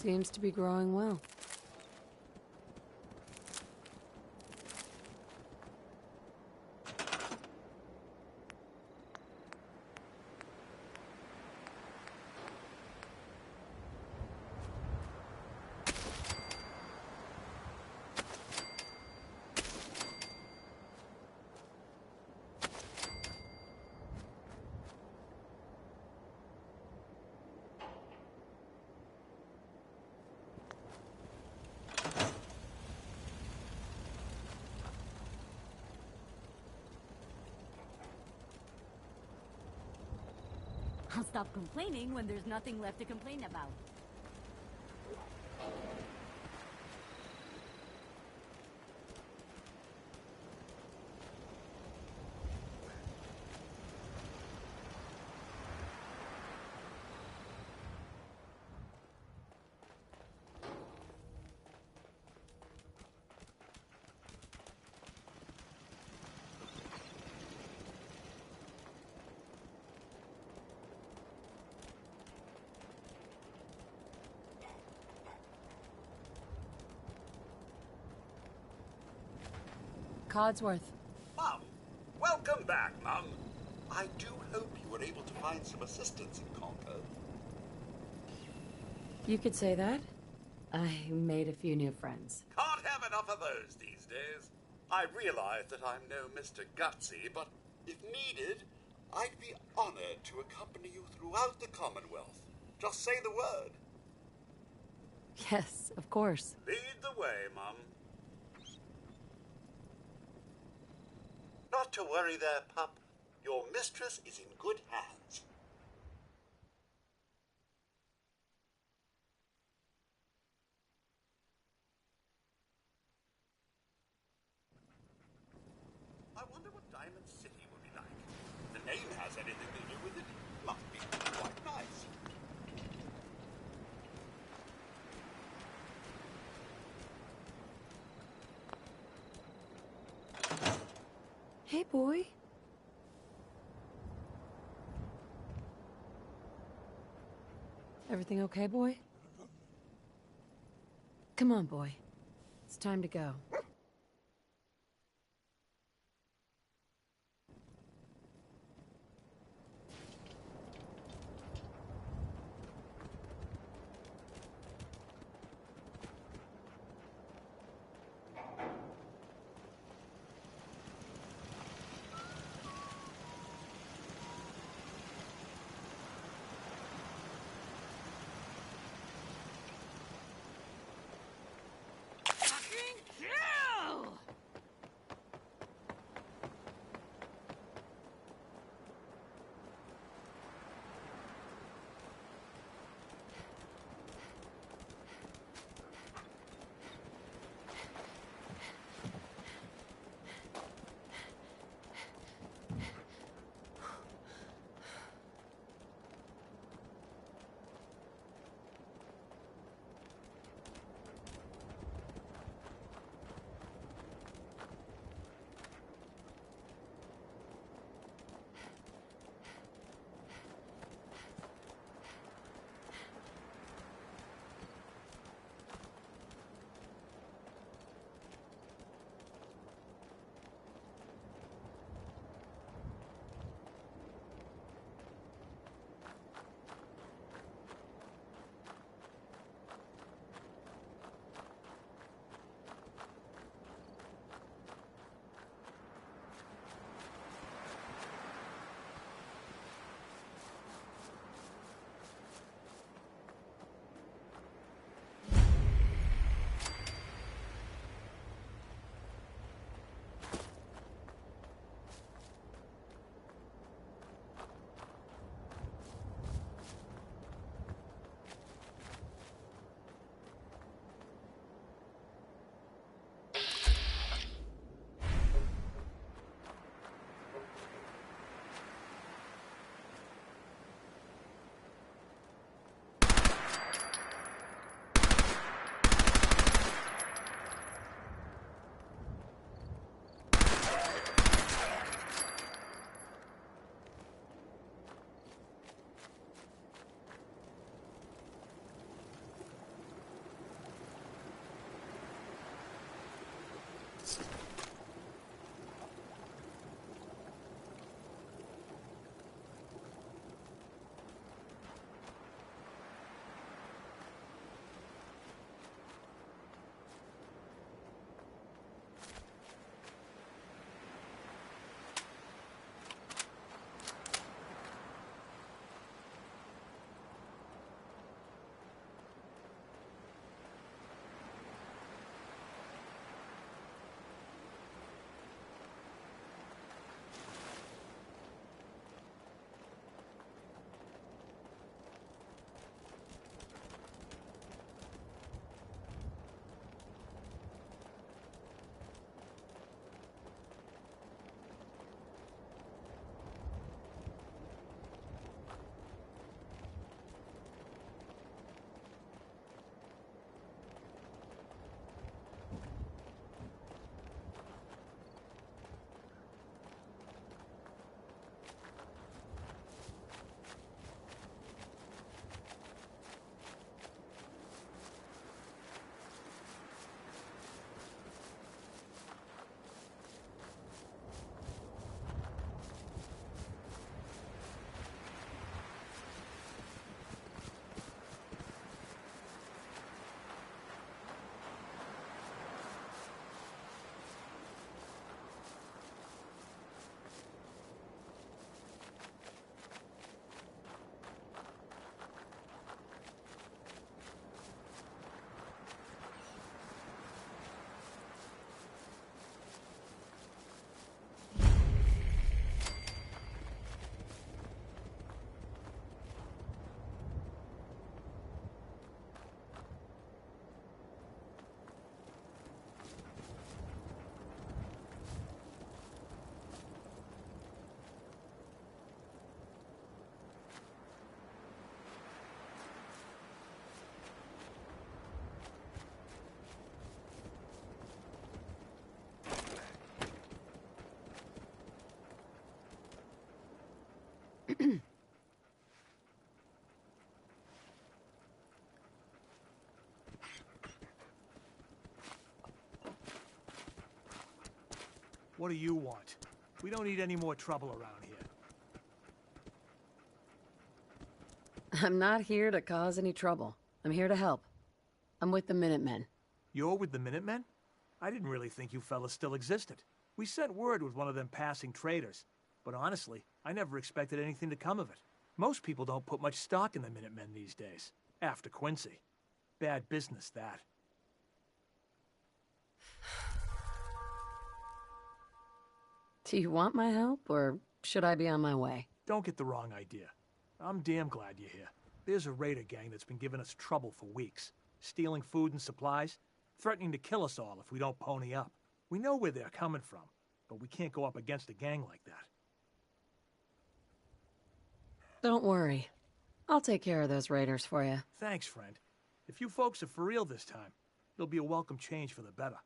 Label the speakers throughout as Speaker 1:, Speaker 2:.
Speaker 1: Seems to be growing well.
Speaker 2: I'll stop complaining when there's nothing left to complain about.
Speaker 1: Codsworth.
Speaker 3: Mum! Welcome back, Mum! I do hope you were able to find some assistance in Concord.
Speaker 1: You could say that. I made a few new friends.
Speaker 3: Can't have enough of those these days. I realize that I'm no Mr. Gutsy, but if needed, I'd be honored to accompany you throughout the Commonwealth. Just say the word.
Speaker 1: Yes, of course.
Speaker 3: Lead the way, Mum. Not to worry there, pup. Your mistress is in good hands. I wonder what Diamond City will be like. If the name has anything to do with it, must be quite nice.
Speaker 1: Hey, boy. Everything okay, boy? Come on, boy. It's time to go.
Speaker 4: What do you want? We don't need any more trouble around here.
Speaker 1: I'm not here to cause any trouble. I'm here to help. I'm with the Minutemen.
Speaker 4: You're with the Minutemen? I didn't really think you fellas still existed. We sent word with one of them passing traders. But honestly, I never expected anything to come of it. Most people don't put much stock in the Minutemen these days. After Quincy. Bad business, that.
Speaker 1: Do you want my help, or should I be on my way?
Speaker 4: Don't get the wrong idea. I'm damn glad you're here. There's a raider gang that's been giving us trouble for weeks. Stealing food and supplies, threatening to kill us all if we don't pony up. We know where they're coming from, but we can't go up against a gang like that.
Speaker 1: Don't worry. I'll take care of those raiders for you.
Speaker 4: Thanks, friend. If you folks are for real this time, it'll be a welcome change for the better.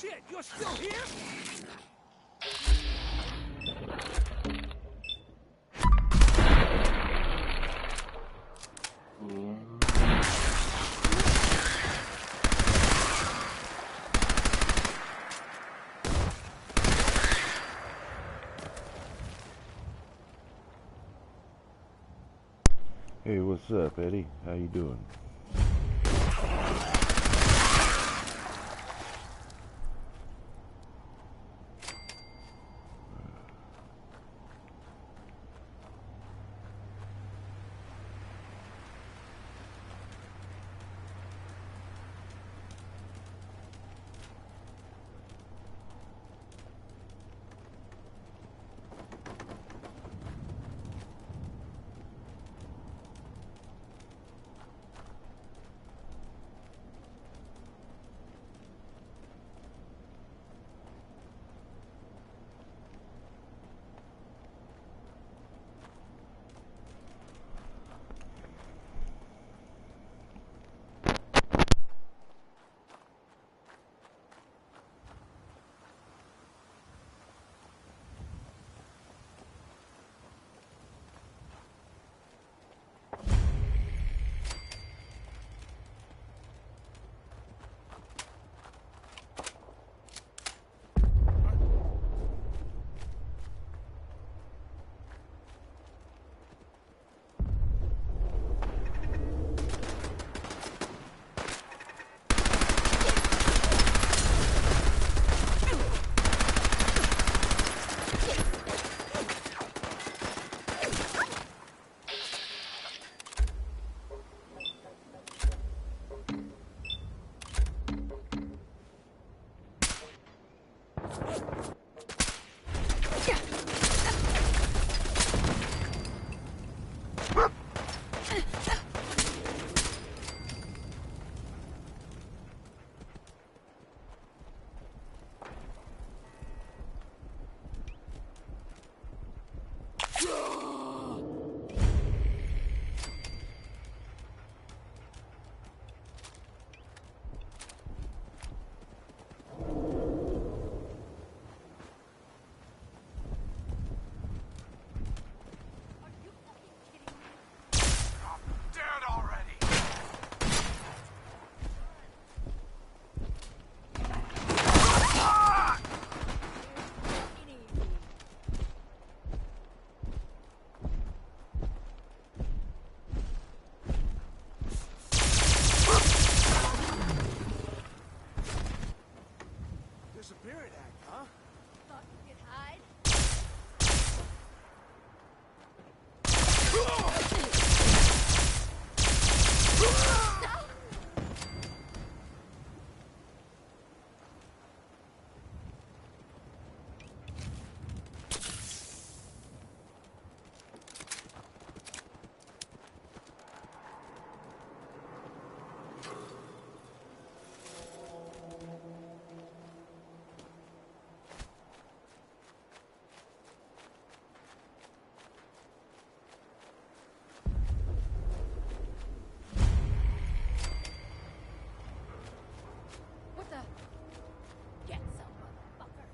Speaker 4: Shit, you're still here?
Speaker 5: Hey, what's up, Eddie? How you doing?
Speaker 2: What the? Get some, motherfucker.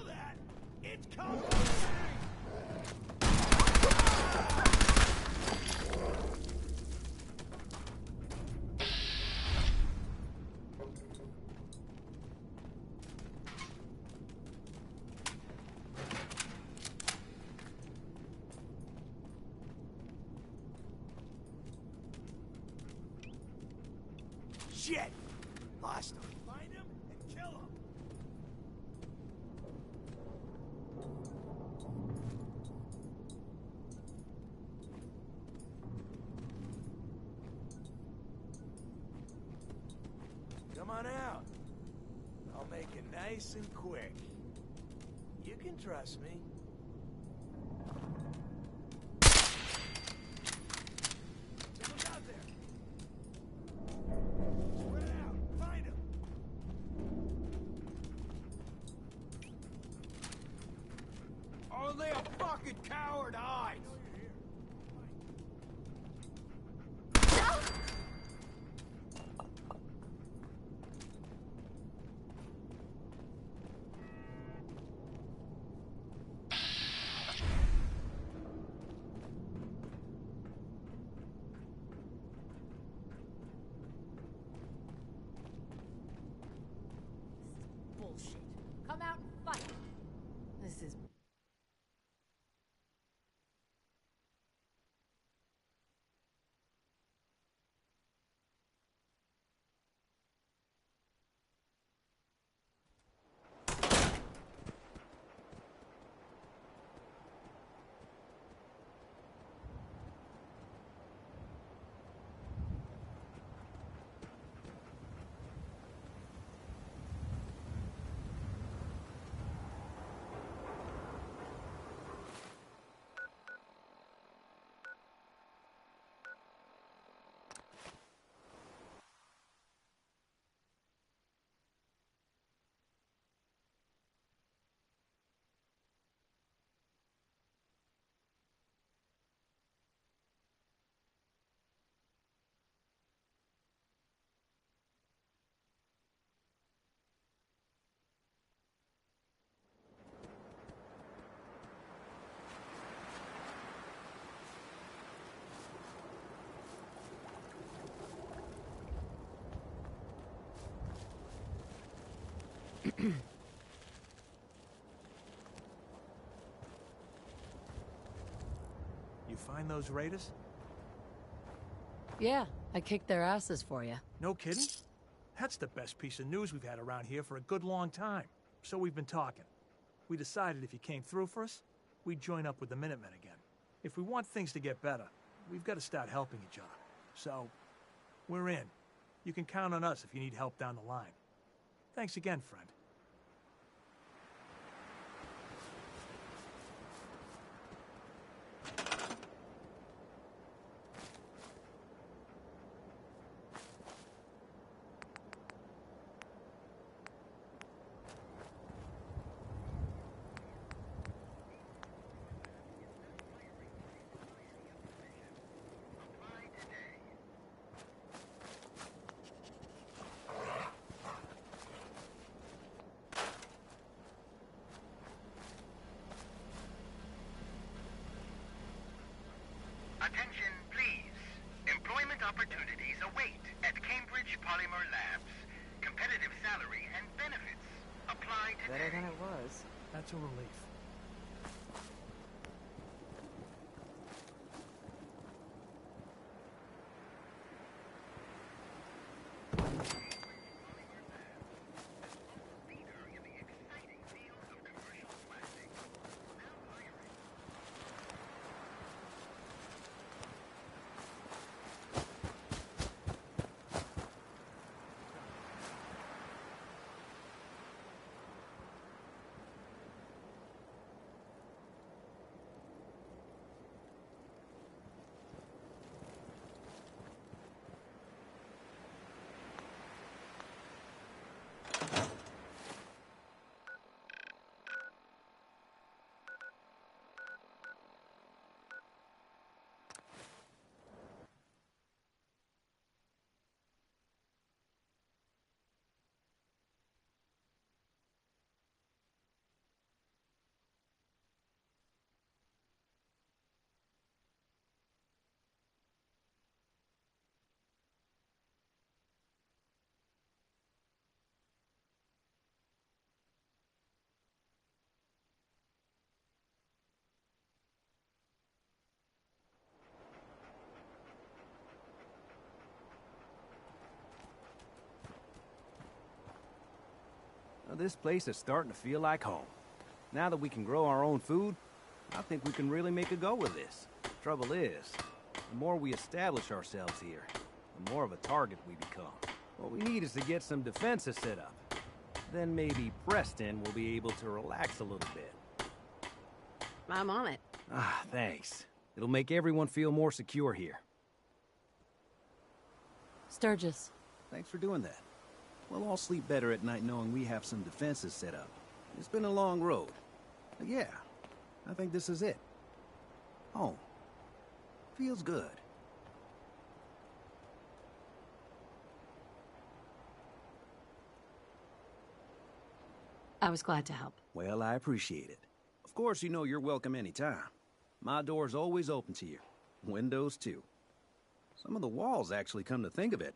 Speaker 4: Feel that? It's coming! Shit! Lost him. Find him and kill him. Come on out. I'll make it nice and quick. You can trust me. Someone's out there. Spread out. Find him. Only a fucking coward hides.
Speaker 2: Bullshit. Come out and fight.
Speaker 1: This is...
Speaker 4: You find those raiders?
Speaker 1: Yeah, I kicked their asses for you.
Speaker 4: No kidding? That's the best piece of news we've had around here for a good long time. So we've been talking. We decided if you came through for us, we'd join up with the Minutemen again. If we want things to get better, we've got to start helping each other. So, we're in. You can count on us if you need help down the line. Thanks again, friend.
Speaker 6: Attention, please. Employment opportunities await at Cambridge Polymer Labs. Competitive salary and benefits. Apply today.
Speaker 1: Better than it was.
Speaker 4: That's a relief.
Speaker 7: Now, this place is starting to feel like home. Now that we can grow our own food, I think we can really make a go of this. Trouble is, the more we establish ourselves here, the more of a target we become. What we need is to get some defenses set up. Then maybe Preston will be able to relax a little bit.
Speaker 1: I'm on it.
Speaker 7: Ah, thanks. It'll make everyone feel more secure here.
Speaker 1: Sturgis.
Speaker 7: Thanks for doing that. We'll all sleep better at night knowing we have some defenses set up. It's been a long road. But yeah, I think this is it. Home. Feels good.
Speaker 1: I was glad to help.
Speaker 7: Well, I appreciate it. Of course, you know you're welcome anytime. My door's always open to you. Windows, too. Some of the walls actually come to think of it.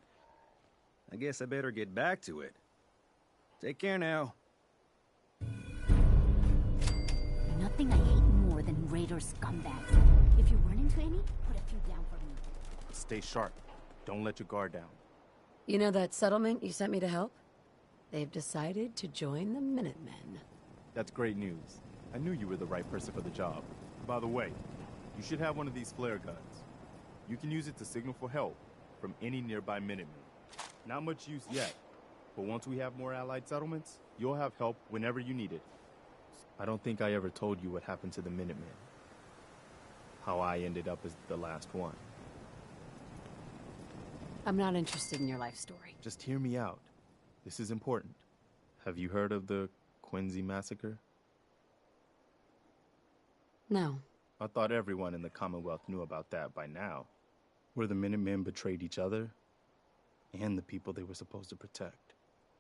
Speaker 7: I guess I better get back to it. Take care now.
Speaker 2: Nothing I hate more than raider scumbags. If you run into any, put a few down for me.
Speaker 8: Stay sharp. Don't let your guard down.
Speaker 1: You know that settlement you sent me to help? They've decided to join the Minutemen.
Speaker 8: That's great news. I knew you were the right person for the job. By the way, you should have one of these flare guns. You can use it to signal for help from any nearby Minutemen. Not much use yet, but once we have more allied settlements, you'll have help whenever you need it. I don't think I ever told you what happened to the Minutemen. How I ended up as the last one.
Speaker 1: I'm not interested in your life story.
Speaker 8: Just hear me out. This is important. Have you heard of the Quincy Massacre?
Speaker 1: No.
Speaker 8: I thought everyone in the Commonwealth knew about that by now. Where the Minutemen betrayed each other and the people they were supposed to protect.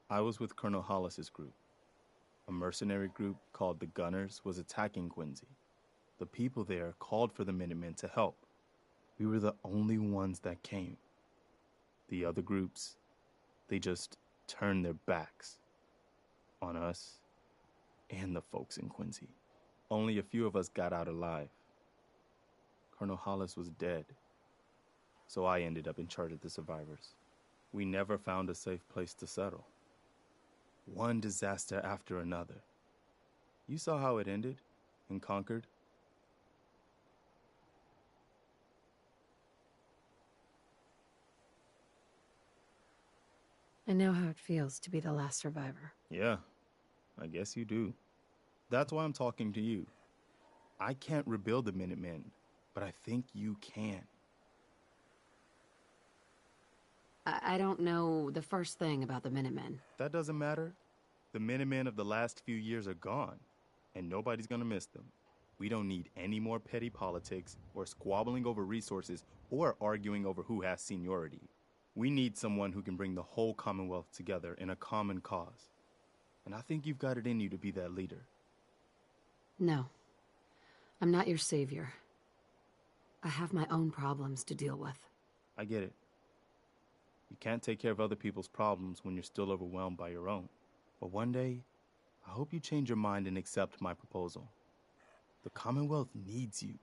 Speaker 8: I was with Colonel Hollis's group. A mercenary group called the Gunners was attacking Quincy. The people there called for the Minutemen to help. We were the only ones that came. The other groups, they just turned their backs on us and the folks in Quincy. Only a few of us got out alive. Colonel Hollis was dead, so I ended up in charge of the survivors. We never found a safe place to settle. One disaster after another. You saw how it ended in Concord?
Speaker 1: I know how it feels to be the last survivor.
Speaker 8: Yeah, I guess you do. That's why I'm talking to you. I can't rebuild the Minutemen, but I think you can.
Speaker 1: I don't know the first thing about the Minutemen.
Speaker 8: That doesn't matter. The Minutemen of the last few years are gone, and nobody's gonna miss them. We don't need any more petty politics, or squabbling over resources, or arguing over who has seniority. We need someone who can bring the whole Commonwealth together in a common cause. And I think you've got it in you to be that leader.
Speaker 1: No. I'm not your savior. I have my own problems to deal with.
Speaker 8: I get it. You can't take care of other people's problems when you're still overwhelmed by your own. But one day, I hope you change your mind and accept my proposal. The Commonwealth needs you.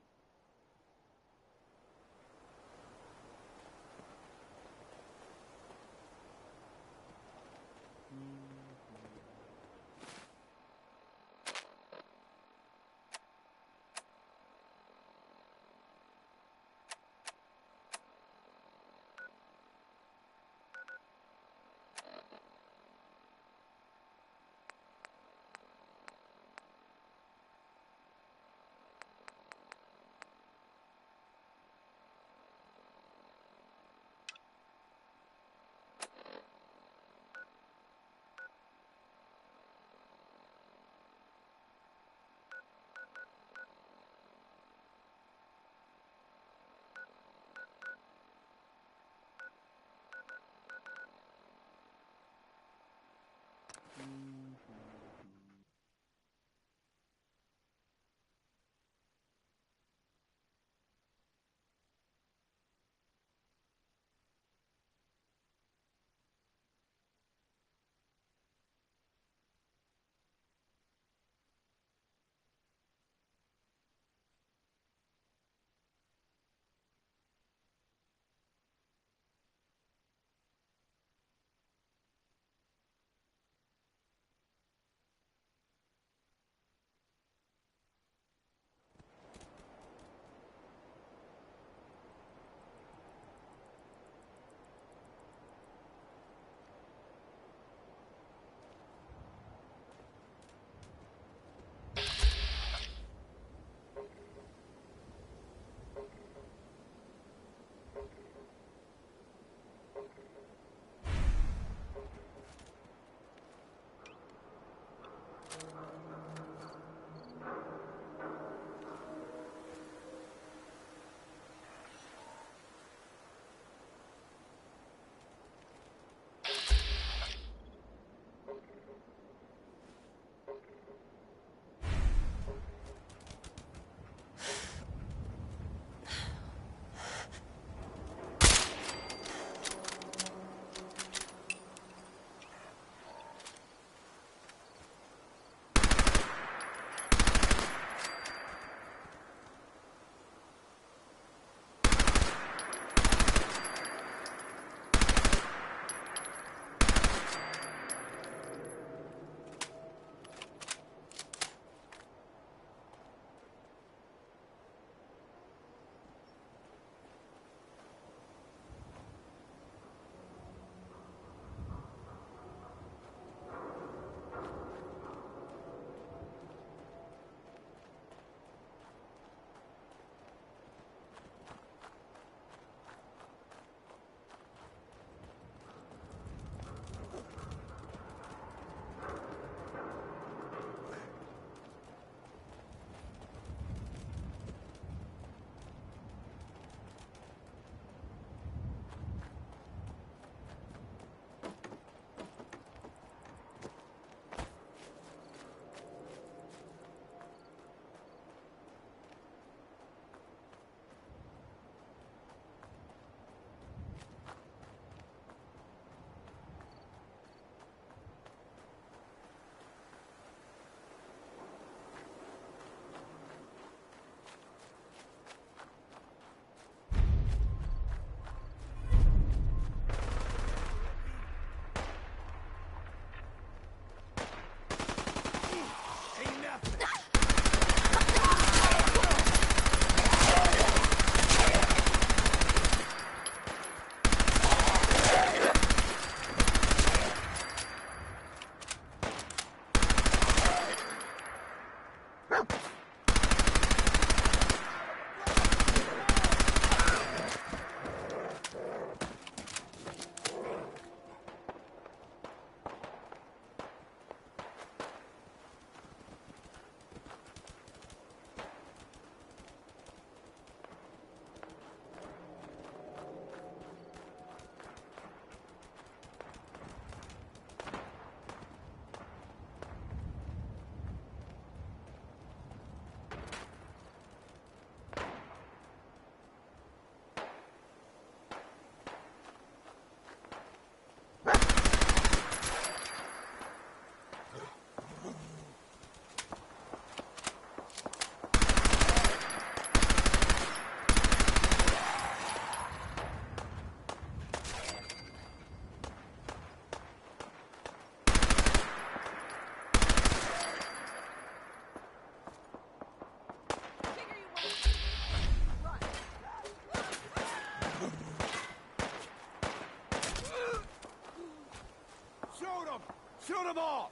Speaker 9: Shoot them all!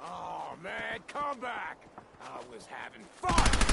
Speaker 9: Oh, man, come back! I was having fun!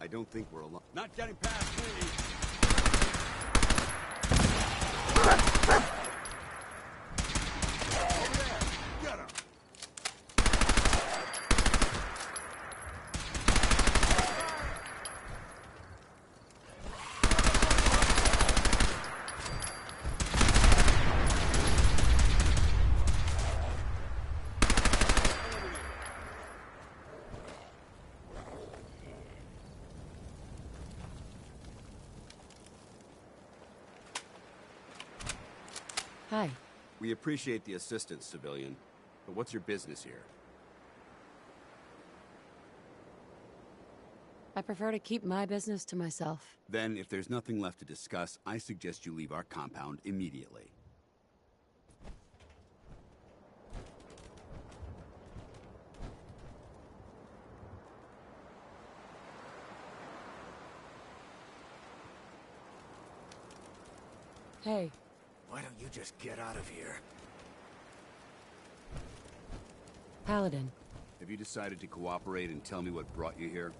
Speaker 10: I don't think we're alone.
Speaker 9: Not getting past me! Over there! Get him!
Speaker 1: Hi.
Speaker 10: We appreciate the assistance, civilian. But what's your business here?
Speaker 1: I prefer to keep my business to myself.
Speaker 10: Then, if there's nothing left to discuss, I suggest you leave our compound immediately.
Speaker 1: Hey.
Speaker 9: Why don't you just get out of here?
Speaker 1: Paladin.
Speaker 10: Have you decided to cooperate and tell me what brought you here?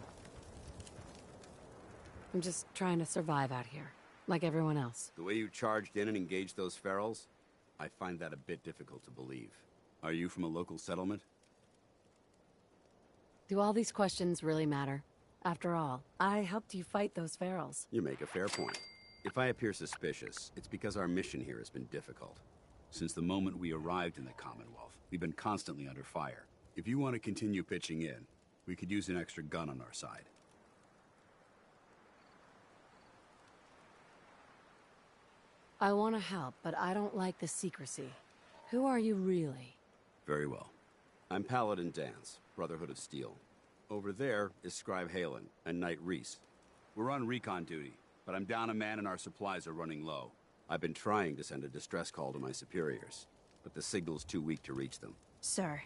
Speaker 1: I'm just trying to survive out here, like everyone else.
Speaker 10: The way you charged in and engaged those ferals? I find that a bit difficult to believe. Are you from a local settlement?
Speaker 1: Do all these questions really matter? After all, I helped you fight those ferals.
Speaker 10: You make a fair point. If I appear suspicious, it's because our mission here has been difficult. Since the moment we arrived in the Commonwealth, we've been constantly under fire. If you want to continue pitching in, we could use an extra gun on our side.
Speaker 1: I want to help, but I don't like the secrecy. Who are you really?
Speaker 10: Very well. I'm Paladin Danse, Brotherhood of Steel. Over there is Scribe Halen and Knight Reese. We're on recon duty, but I'm down a man and our supplies are running low. I've been trying to send a distress call to my superiors. but the signal's too weak to reach them.
Speaker 11: Sir,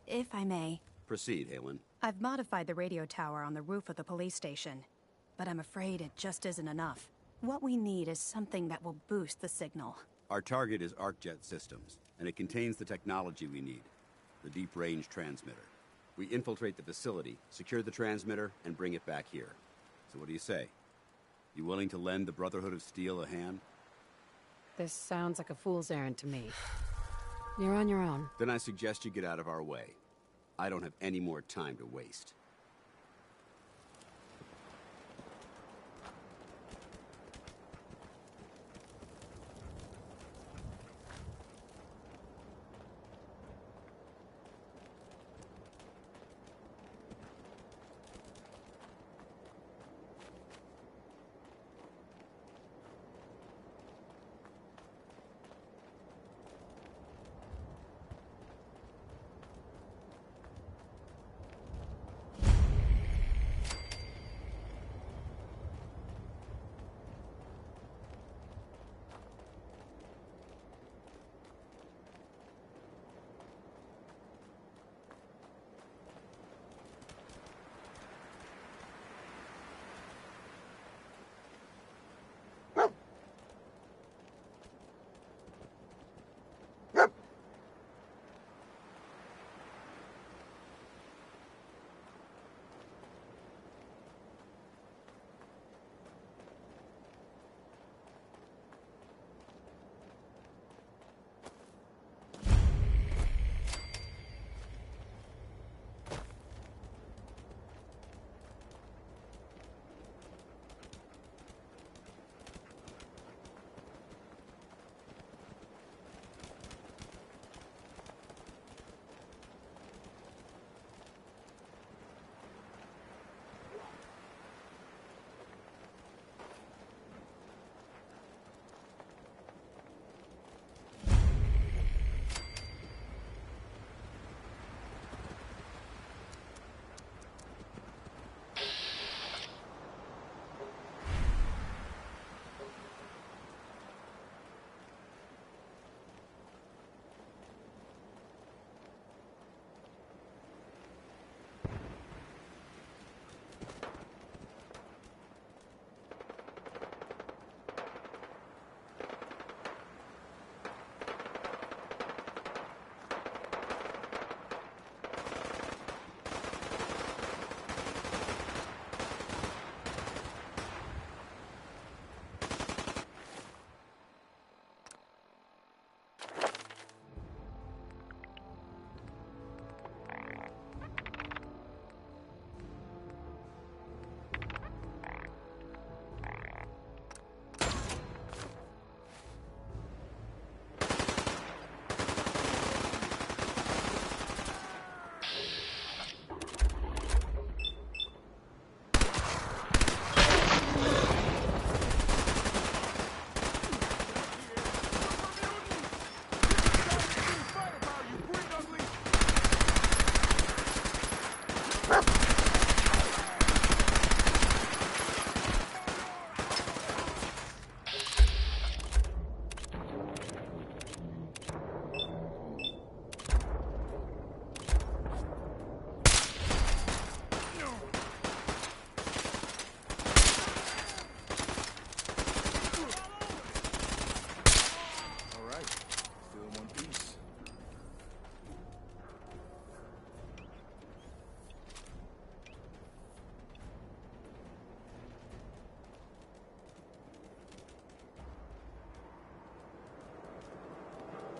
Speaker 11: if I may,
Speaker 10: Proceed, Halen.
Speaker 11: I've modified the radio tower on the roof of the police station, but I'm afraid it just isn't enough. What we need is something that will boost the signal.
Speaker 10: Our target is ArcJet Systems, and it contains the technology we need, the deep-range transmitter. We infiltrate the facility, secure the transmitter, and bring it back here. So what do you say? You willing to lend the Brotherhood of Steel a hand?
Speaker 1: This sounds like a fool's errand to me. You're on your own.
Speaker 10: Then I suggest you get out of our way. I don't have any more time to waste.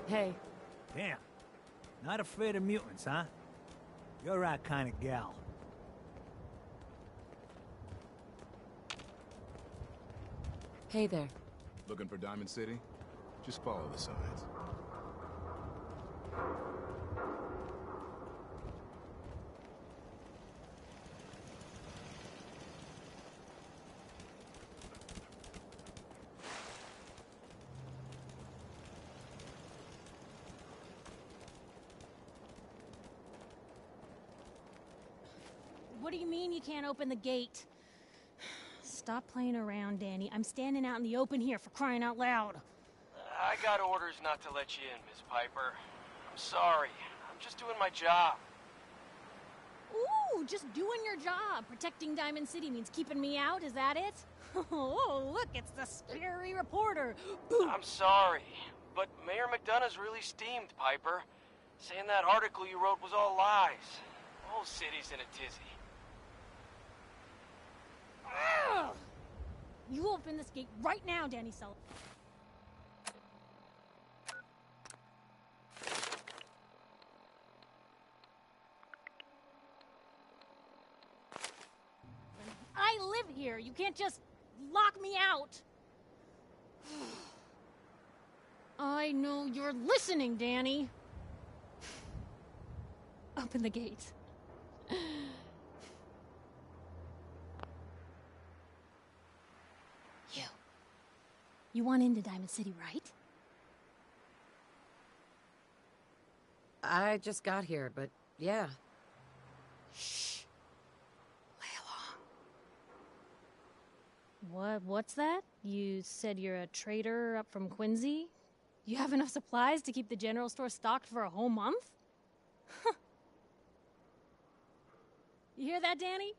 Speaker 1: Hey.
Speaker 12: Damn. Not afraid of mutants, huh? You're our kind of gal.
Speaker 1: Hey there.
Speaker 9: Looking for Diamond City? Just follow the signs.
Speaker 2: What do you mean you can't open the gate? Stop playing around, Danny. I'm standing out in the open here for crying out loud.
Speaker 13: I got orders not to let you in, Miss Piper. I'm sorry. I'm just doing my job.
Speaker 2: Ooh, just doing your job. Protecting Diamond City means keeping me out, is that it? Oh, look, it's the scary reporter.
Speaker 13: I'm sorry, but Mayor McDonough's really steamed, Piper. Saying that article you wrote was all lies. The whole city's in a tizzy.
Speaker 2: Ugh. You open this gate right now, Danny Sullivan. I live here. You can't just lock me out. I know you're listening, Danny. Open the gate. You want into Diamond City, right?
Speaker 1: I just got here, but yeah.
Speaker 2: Shh. Lay along. What's that? You said you're a trader up from Quincy? You have enough supplies to keep the general store stocked for a whole month? You hear that, Danny?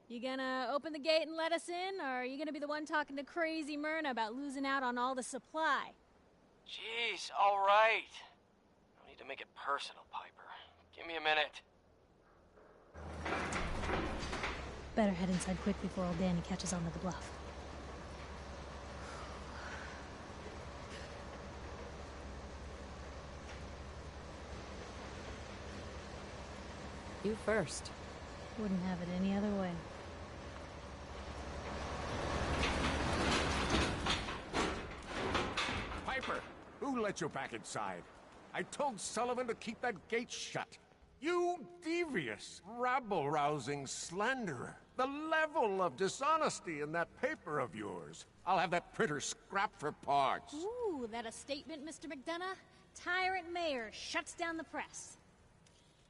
Speaker 2: You gonna open the gate and let us in, or are you gonna be the one talking to crazy Myrna about losing out on all the supply?
Speaker 13: Jeez, all right. No need to make it personal, Piper. Give me a minute.
Speaker 2: Better head inside quick before old Danny catches on to the bluff.
Speaker 1: You first.
Speaker 2: Wouldn't have it any other way.
Speaker 9: Piper, who let you back inside? I told Sullivan to keep that gate shut. You devious, rabble-rousing slanderer. The level of dishonesty in that paper of yours. I'll have that printer scrapped for parts.
Speaker 2: Ooh, that a statement, Mr. McDonough? Tyrant mayor shuts down the press.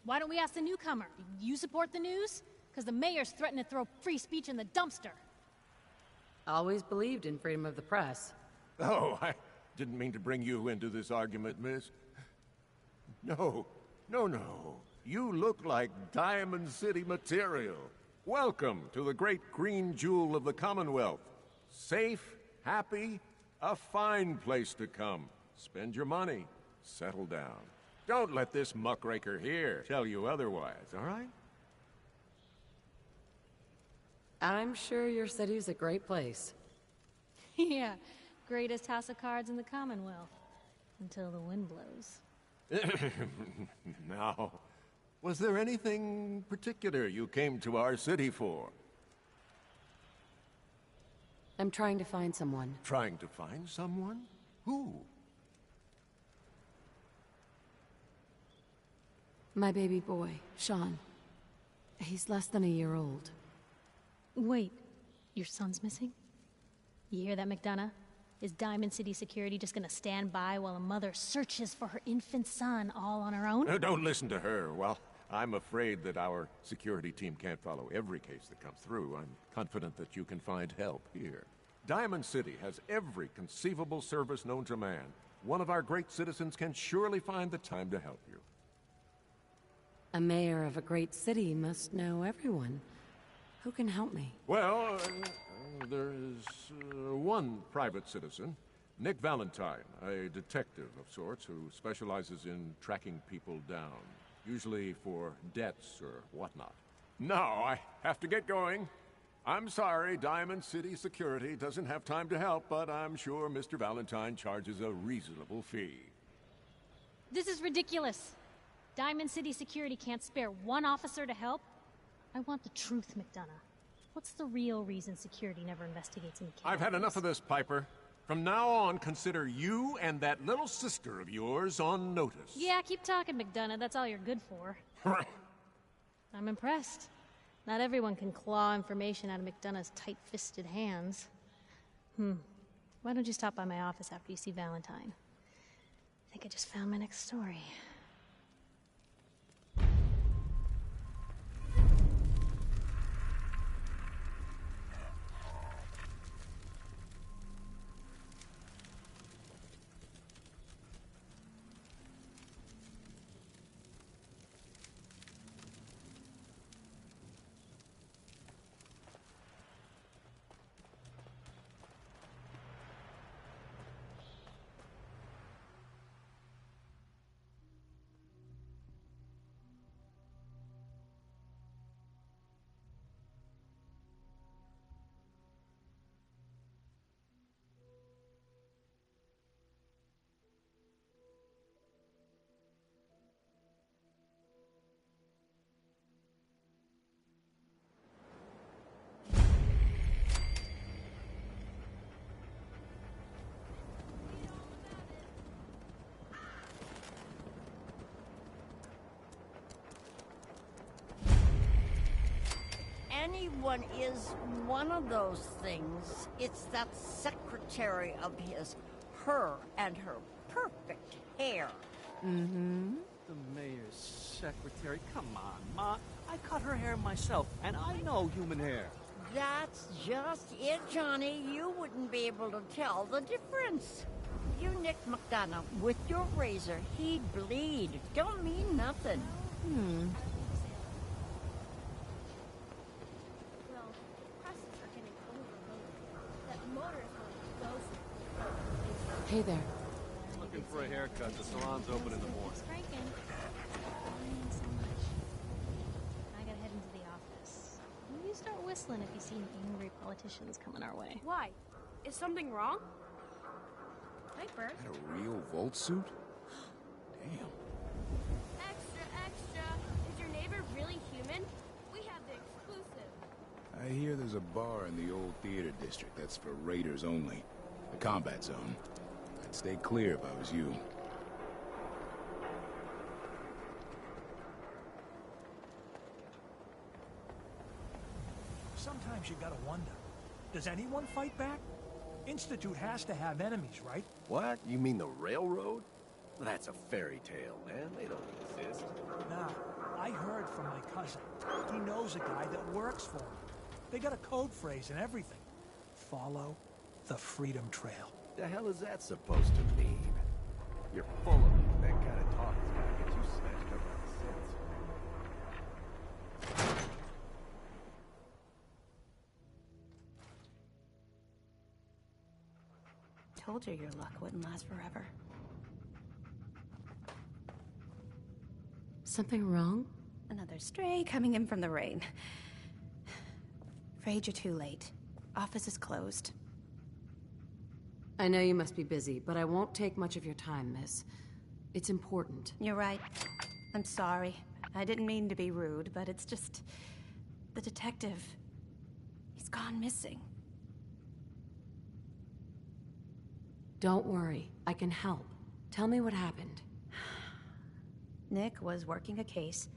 Speaker 2: Why don't we ask the newcomer? You support the news? Because the mayor's threatened to throw free speech in the dumpster.
Speaker 1: Always believed in freedom of the press.
Speaker 9: Oh, I didn't mean to bring you into this argument, miss. No. You look like Diamond City material. Welcome to the great green jewel of the Commonwealth. Safe, happy, a fine place to come. Spend your money. Settle down. Don't let this muckraker here tell you otherwise, all right?
Speaker 1: I'm sure your city's a great place.
Speaker 2: Yeah, greatest house of cards in the Commonwealth. Until the wind blows.
Speaker 9: Now, was there anything particular you came to our city for?
Speaker 1: I'm trying to find someone.
Speaker 9: Trying to find someone? Who?
Speaker 1: My baby boy, Sean. He's less than a year old.
Speaker 2: Wait, your son's missing? You hear that, McDonough? Is Diamond City Security just gonna stand by while a mother searches for her infant son all on her own?
Speaker 9: Don't listen to her. Well, I'm afraid that our security team can't follow every case that comes through. I'm confident that you can find help here. Diamond City has every conceivable service known to man. One of our great citizens can surely find the time to help you.
Speaker 1: A mayor of a great city must know everyone. Who can help me?
Speaker 9: Well, there is one private citizen, Nick Valentine, a detective of sorts who specializes in tracking people down, usually for debts or whatnot. Now, I have to get going. I'm sorry, Diamond City Security doesn't have time to help, but I'm sure Mr. Valentine charges a reasonable fee.
Speaker 2: This is ridiculous. Diamond City Security can't spare one officer to help. I want the truth, McDonough. What's the real reason security never investigates any cases?
Speaker 9: I've had enough of this, Piper. From now on, consider you and that little sister of yours on notice.
Speaker 2: Yeah, keep talking, McDonough. That's all you're good for. I'm impressed. Not everyone can claw information out of McDonough's tight-fisted hands. Why don't you stop by my office after you see Valentine? I think I just found my next story.
Speaker 14: anyone is one of those things, it's that secretary of his. Her and her perfect hair.
Speaker 15: Mm-hmm. The mayor's secretary. Come on, Ma. I cut her hair myself, and I know human hair.
Speaker 14: That's just it, Johnny. You wouldn't be able to tell the difference. You nick McDonough with your razor, he'd bleed. Don't mean nothing.
Speaker 16: Well, prices are getting overloaded. That motor is going to go.
Speaker 1: Hey there.
Speaker 15: Looking for a haircut. The salon's open in the morning.
Speaker 2: Franken. So much. I gotta head into the office. You start whistling if you see any angry politicians coming our way.
Speaker 16: Why? Is something wrong? Piper?
Speaker 17: That a real Volt suit? Damn.
Speaker 16: Extra, extra. Is your neighbor really human? We have the exclusive.
Speaker 17: I hear there's a bar in the old theater district that's for raiders only. The combat zone. I'd stay clear if I was you.
Speaker 4: Sometimes you gotta wonder, does anyone fight back? Institute has to have enemies, right?
Speaker 9: What? You mean the railroad? That's a fairy tale, man. They don't exist.
Speaker 4: Nah, I heard from my cousin. He knows a guy that works for him. They got a code phrase and everything. Follow the Freedom Trail.
Speaker 9: The hell is that supposed to mean? You're full of it. That kind of talk is gonna get you snatched up by the Sith.
Speaker 11: Told you your luck wouldn't last forever.
Speaker 1: Something wrong?
Speaker 11: Another stray coming in from the rain. Afraid you're too late. Office is closed.
Speaker 1: I know you must be busy, but I won't take much of your time, miss. It's important.
Speaker 11: You're right. I'm sorry. I didn't mean to be rude, but it's just... the detective... he's gone missing.
Speaker 1: Don't worry. I can help. Tell me what happened.
Speaker 11: Nick was working a case.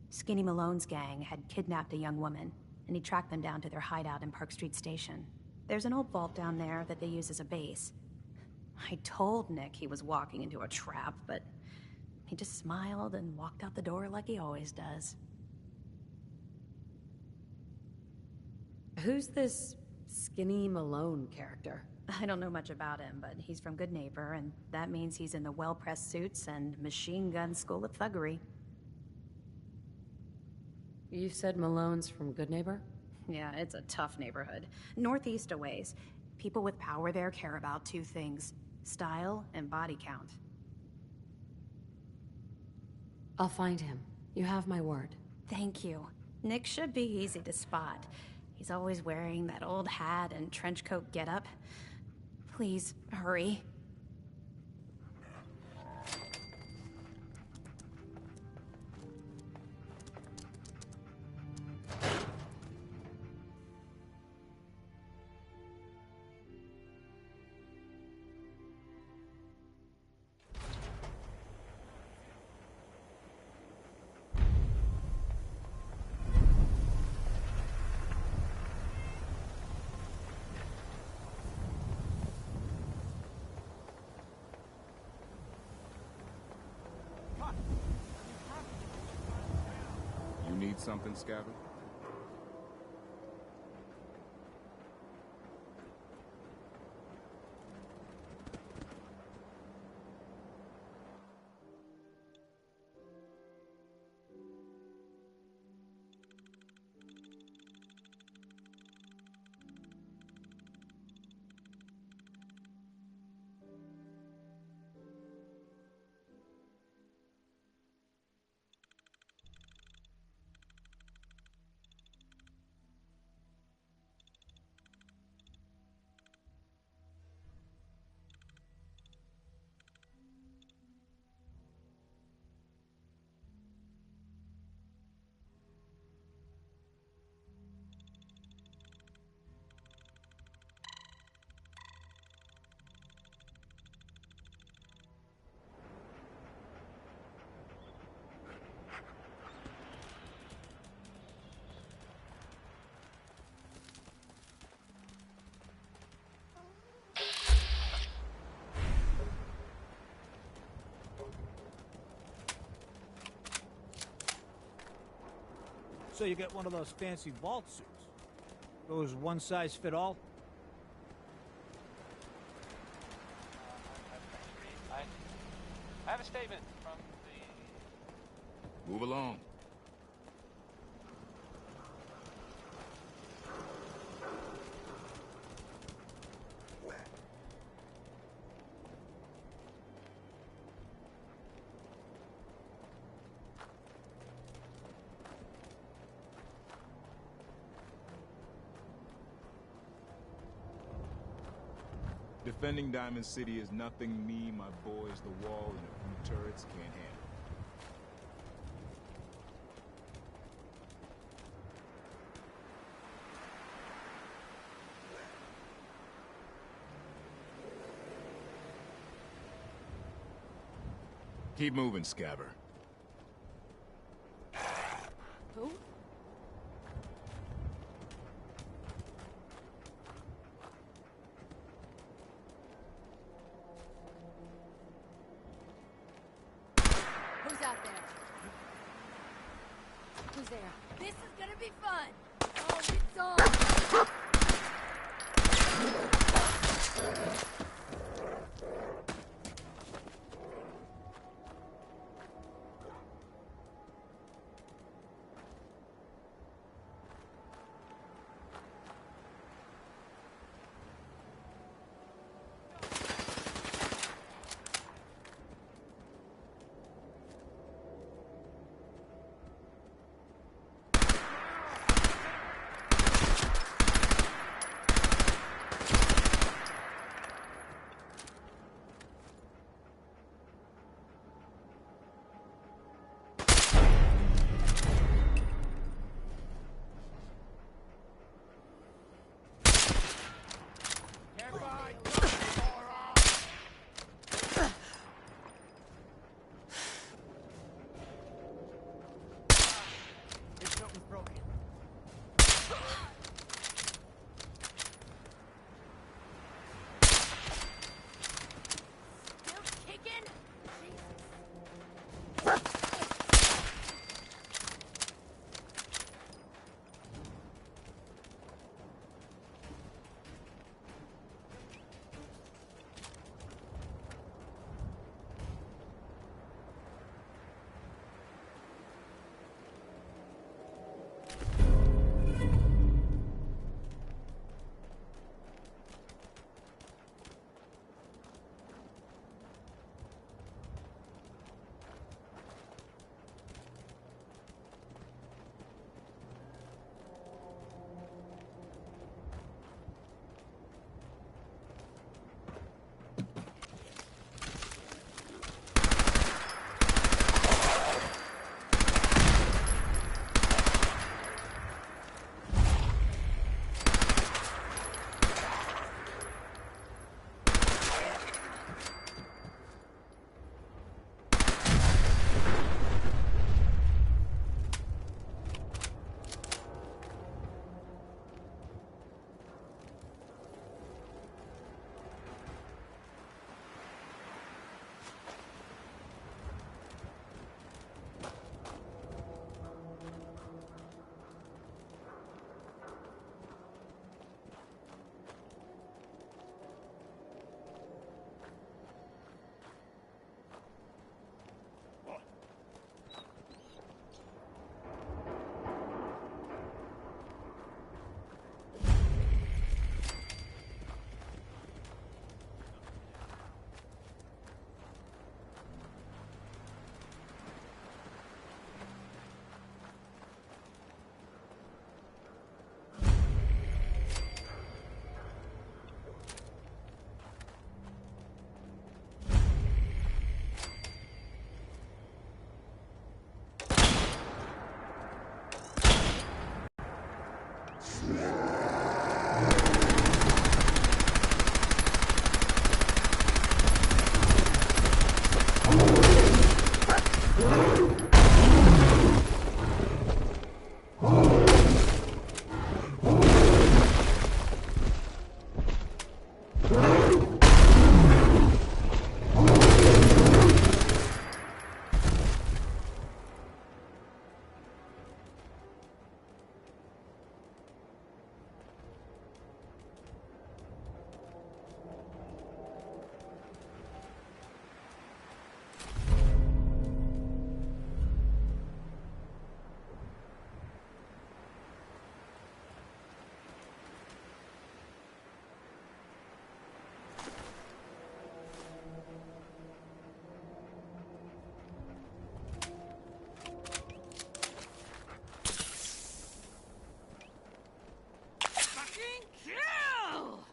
Speaker 11: Skinny Malone's gang had kidnapped a young woman, and he tracked them down to their hideout in Park Street Station. There's an old vault down there that they use as a base. I told Nick he was walking into a trap, but he just smiled and walked out the door like he always does.
Speaker 1: Who's this Skinny Malone character?
Speaker 11: I don't know much about him, but he's from Good Neighbor, and that means he's in the well-pressed suits and machine gun school of thuggery.
Speaker 1: You said Malone's from Good Neighbor?
Speaker 11: Yeah, it's a tough neighborhood. Northeast a ways. People with power there care about two things: style and body count.
Speaker 1: I'll find him. You have my word.
Speaker 11: Thank you. Nick should be easy to spot. He's always wearing that old hat and trench coat getup. Please, hurry.
Speaker 17: You need something, Scabbard?
Speaker 12: So you get one of those fancy vault suits. Those one size fit all?
Speaker 13: I have a statement from the...
Speaker 17: Move along. Defending Diamond City is nothing me, my boys, the wall, and a few turrets can't handle. Keep moving, Scabber.
Speaker 1: Who? Who's out there? Who's there?
Speaker 16: This is gonna be fun. Oh, it's on.
Speaker 14: kill!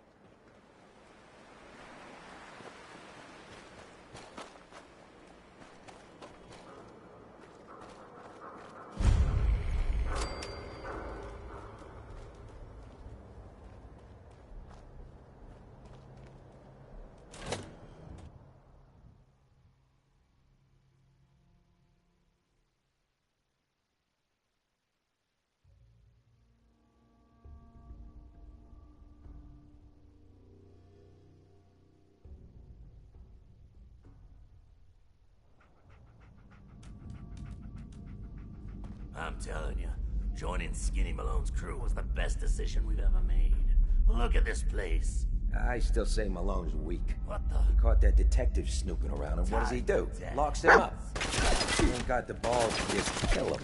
Speaker 18: I'm telling you, joining Skinny Malone's crew was the best decision we've ever made. Look at this place.
Speaker 19: I still say Malone's weak.
Speaker 18: What the?
Speaker 19: He caught that detective snooping around, and what does he do? Locks him up. He ain't got the balls to just kill him.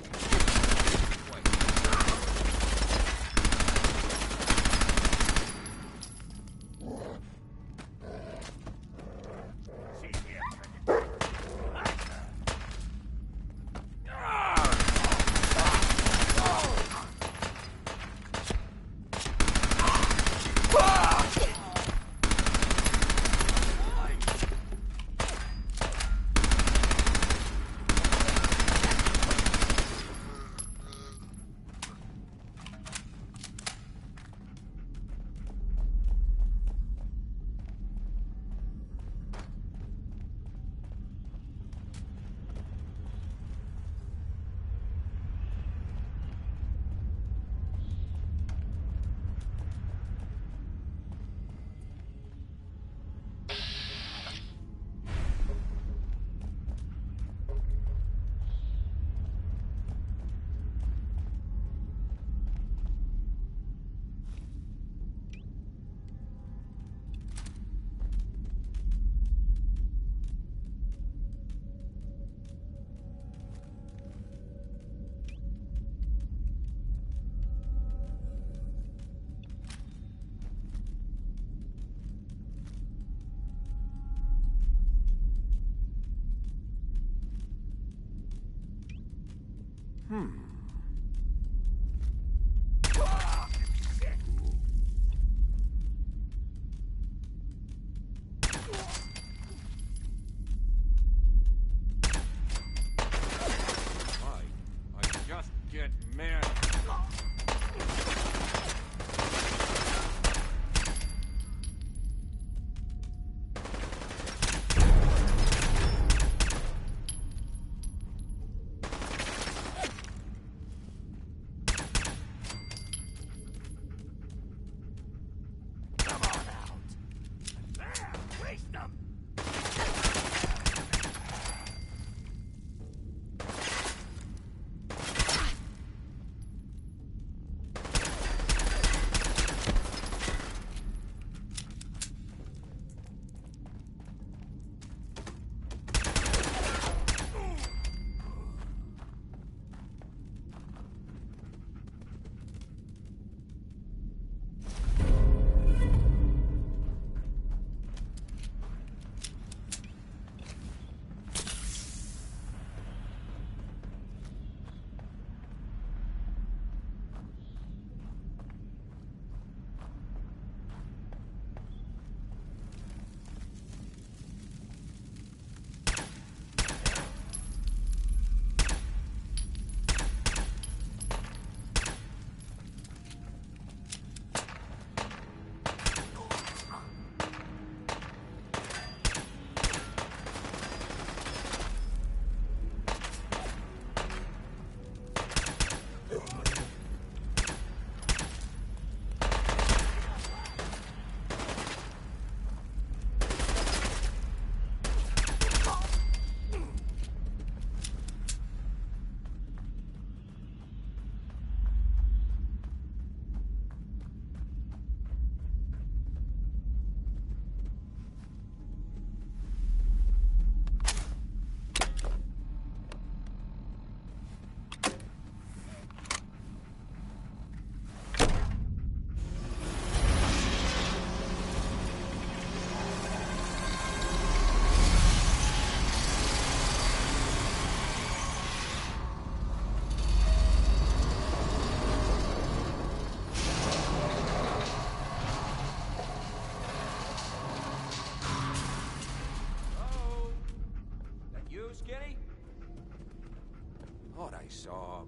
Speaker 19: saw...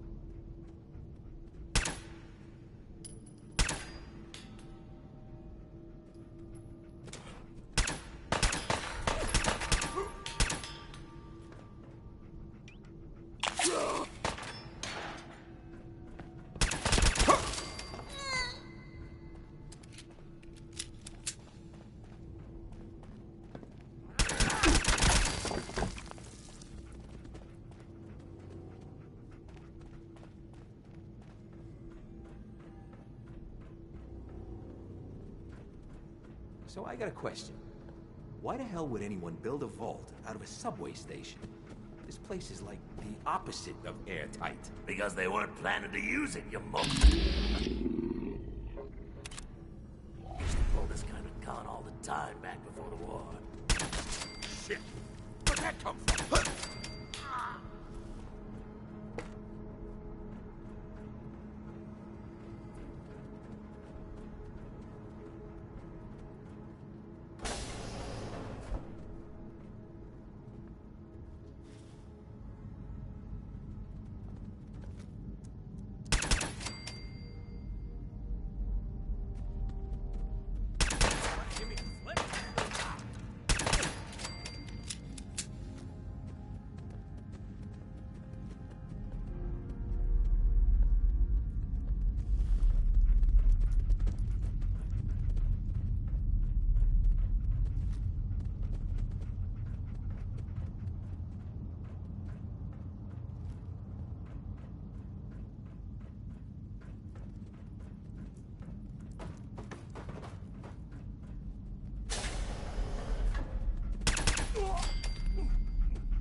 Speaker 19: So I got a question. Why the hell would anyone build a vault out of a subway station? This place is like the opposite of airtight.
Speaker 18: Because they weren't planning to use it, you monkey. Used to pull this kind of con all the time back before the war.
Speaker 19: Shit! Where'd that come from?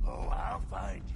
Speaker 18: Oh, I'll find you.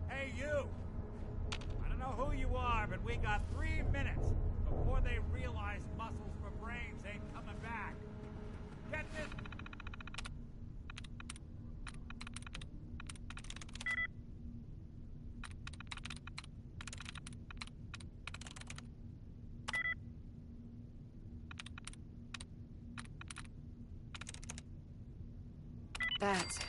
Speaker 12: Hey, you! I don't know who you are, but we got 3 minutes before they realize muscles for brains ain't coming back. Get this...
Speaker 1: That's it.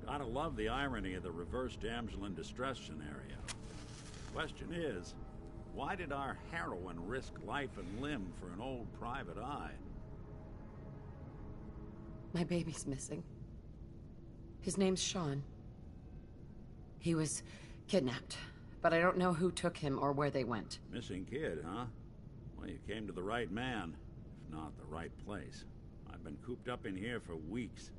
Speaker 20: Gotta love the irony of the reverse damsel in distress scenario. Question is, why did our heroine risk life and limb for an old private eye?
Speaker 1: My baby's missing. His name's Sean. He was kidnapped, but I don't know who took him or where they went.
Speaker 20: Missing kid, huh? Well, you came to the right man, if not the right place. I've been cooped up in here for weeks.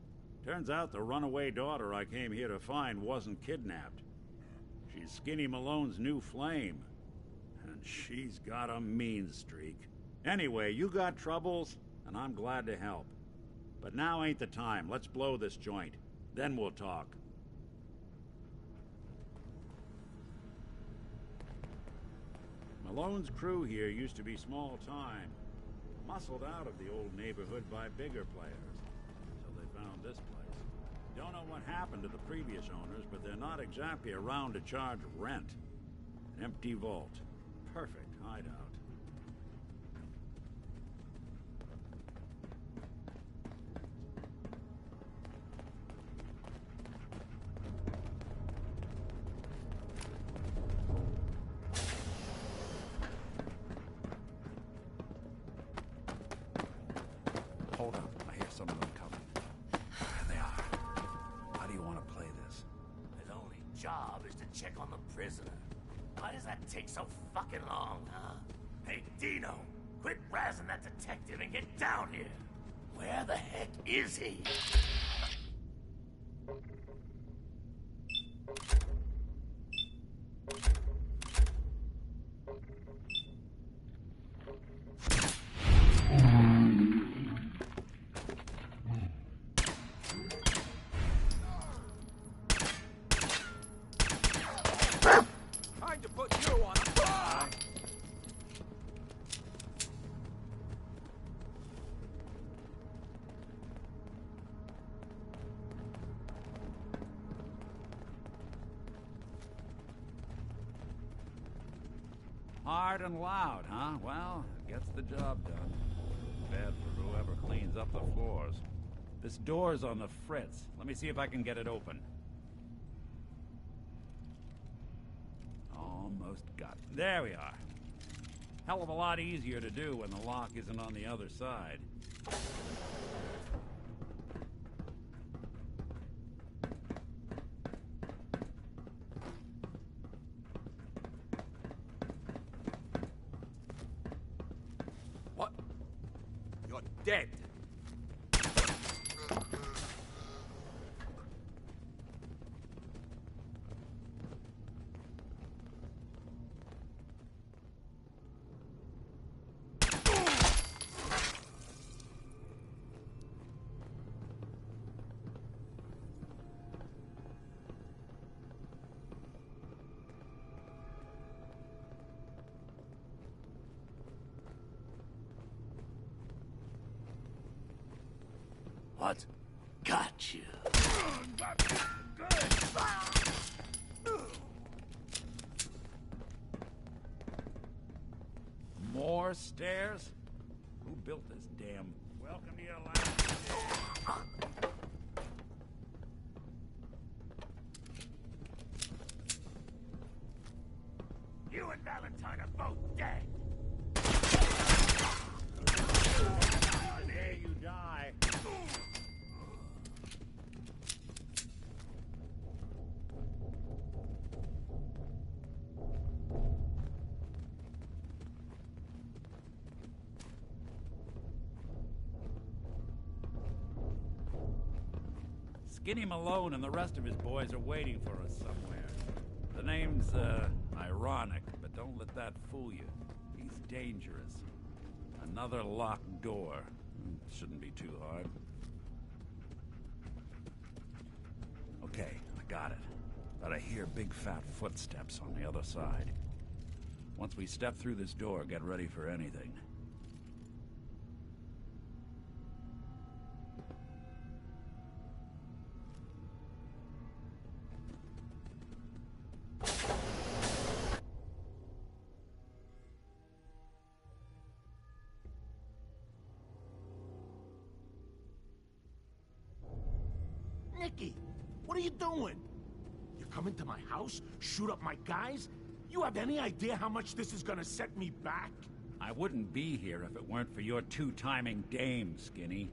Speaker 20: Turns out the runaway daughter I came here to find wasn't kidnapped. She's Skinny Malone's new flame. And she's got a mean streak. Anyway, you got troubles, and I'm glad to help. But now ain't the time. Let's blow this joint. Then we'll talk. Malone's crew here used to be small time. Muscled out of the old neighborhood by bigger players. So they found this place. Don't know what happened to the previous owners, but they're not exactly around to charge rent. An empty vault. Perfect hideout.
Speaker 19: Hold up. I hear some of them coming. There they are. How do you want to play this?
Speaker 18: His only job is to check on the prisoner. Why does that take so fucking long, huh? Hey, Dino, quit razzing that detective and get down here. Where the heck is he?
Speaker 19: Time to put you on a bar!
Speaker 20: Hard and loud, huh? Well, it gets the job done. Bad for whoever cleans up the floors. This door's on the fritz. Let me see if I can get it open. Almost got it. There we are. Hell of a lot easier to do when the lock isn't on the other side.
Speaker 19: What? You're dead.
Speaker 18: What? Got you.
Speaker 20: More stairs? Who built this damn... Welcome to your last day.
Speaker 18: You and Valentine are both dead.
Speaker 20: There you die. Skinny Malone and the rest of his boys are waiting for us somewhere. The name's, ironic, but don't let that fool you. He's dangerous. Another locked door. Shouldn't be too hard. Okay, I got it. But I hear big fat footsteps on the other side. Once we step through this door, get ready for anything.
Speaker 21: Nicky, what are you doing? You come into my house, shoot up my guys? You have any idea how much this is gonna set me back?
Speaker 20: I wouldn't be here if it weren't for your two-timing dame, Skinny.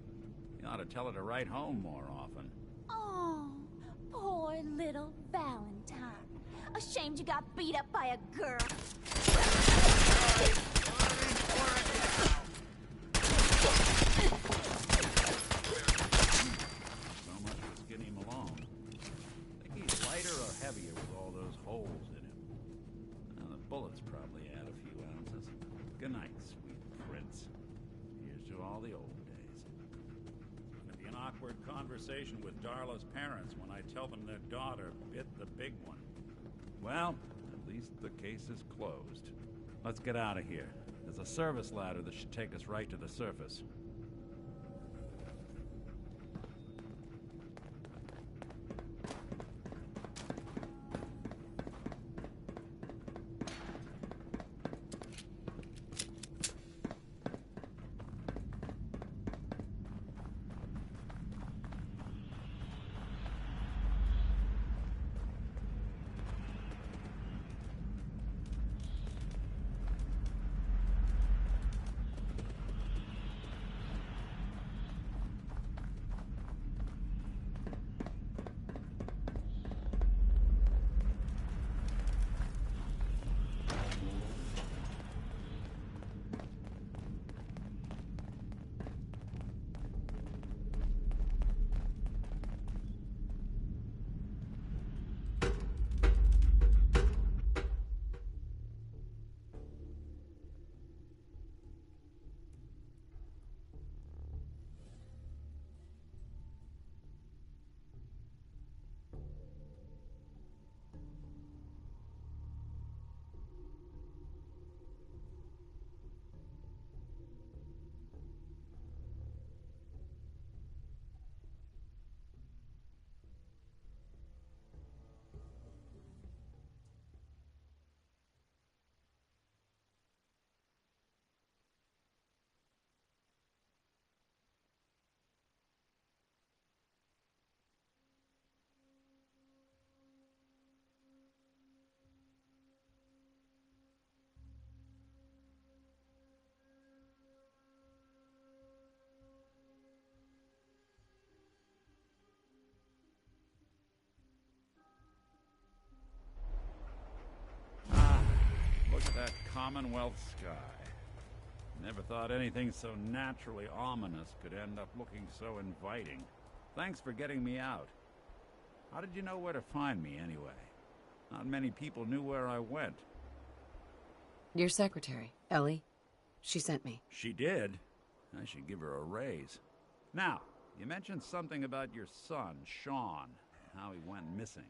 Speaker 20: You ought to tell her to write home more often.
Speaker 16: Oh, poor little Valentine. Ashamed you got beat up by a girl.
Speaker 20: So much for Skinny Malone. Think he's lighter or heavier with all those holes in him? months. Here's to all the old days. It's gonna be an awkward conversation with Darla's parents when I tell them their daughter bit the big one. Well, at least the case is closed. Let's get out of here. There's a service ladder that should take us right to the surface. Look at that Commonwealth sky. Never thought anything so naturally ominous could end up looking so inviting. Thanks for getting me out. How did you know where to find me, anyway? Not many people knew where I went.
Speaker 1: Your secretary, Ellie. She sent me.
Speaker 20: She did? I should give her a raise. Now, you mentioned something about your son, Sean, and how he went missing.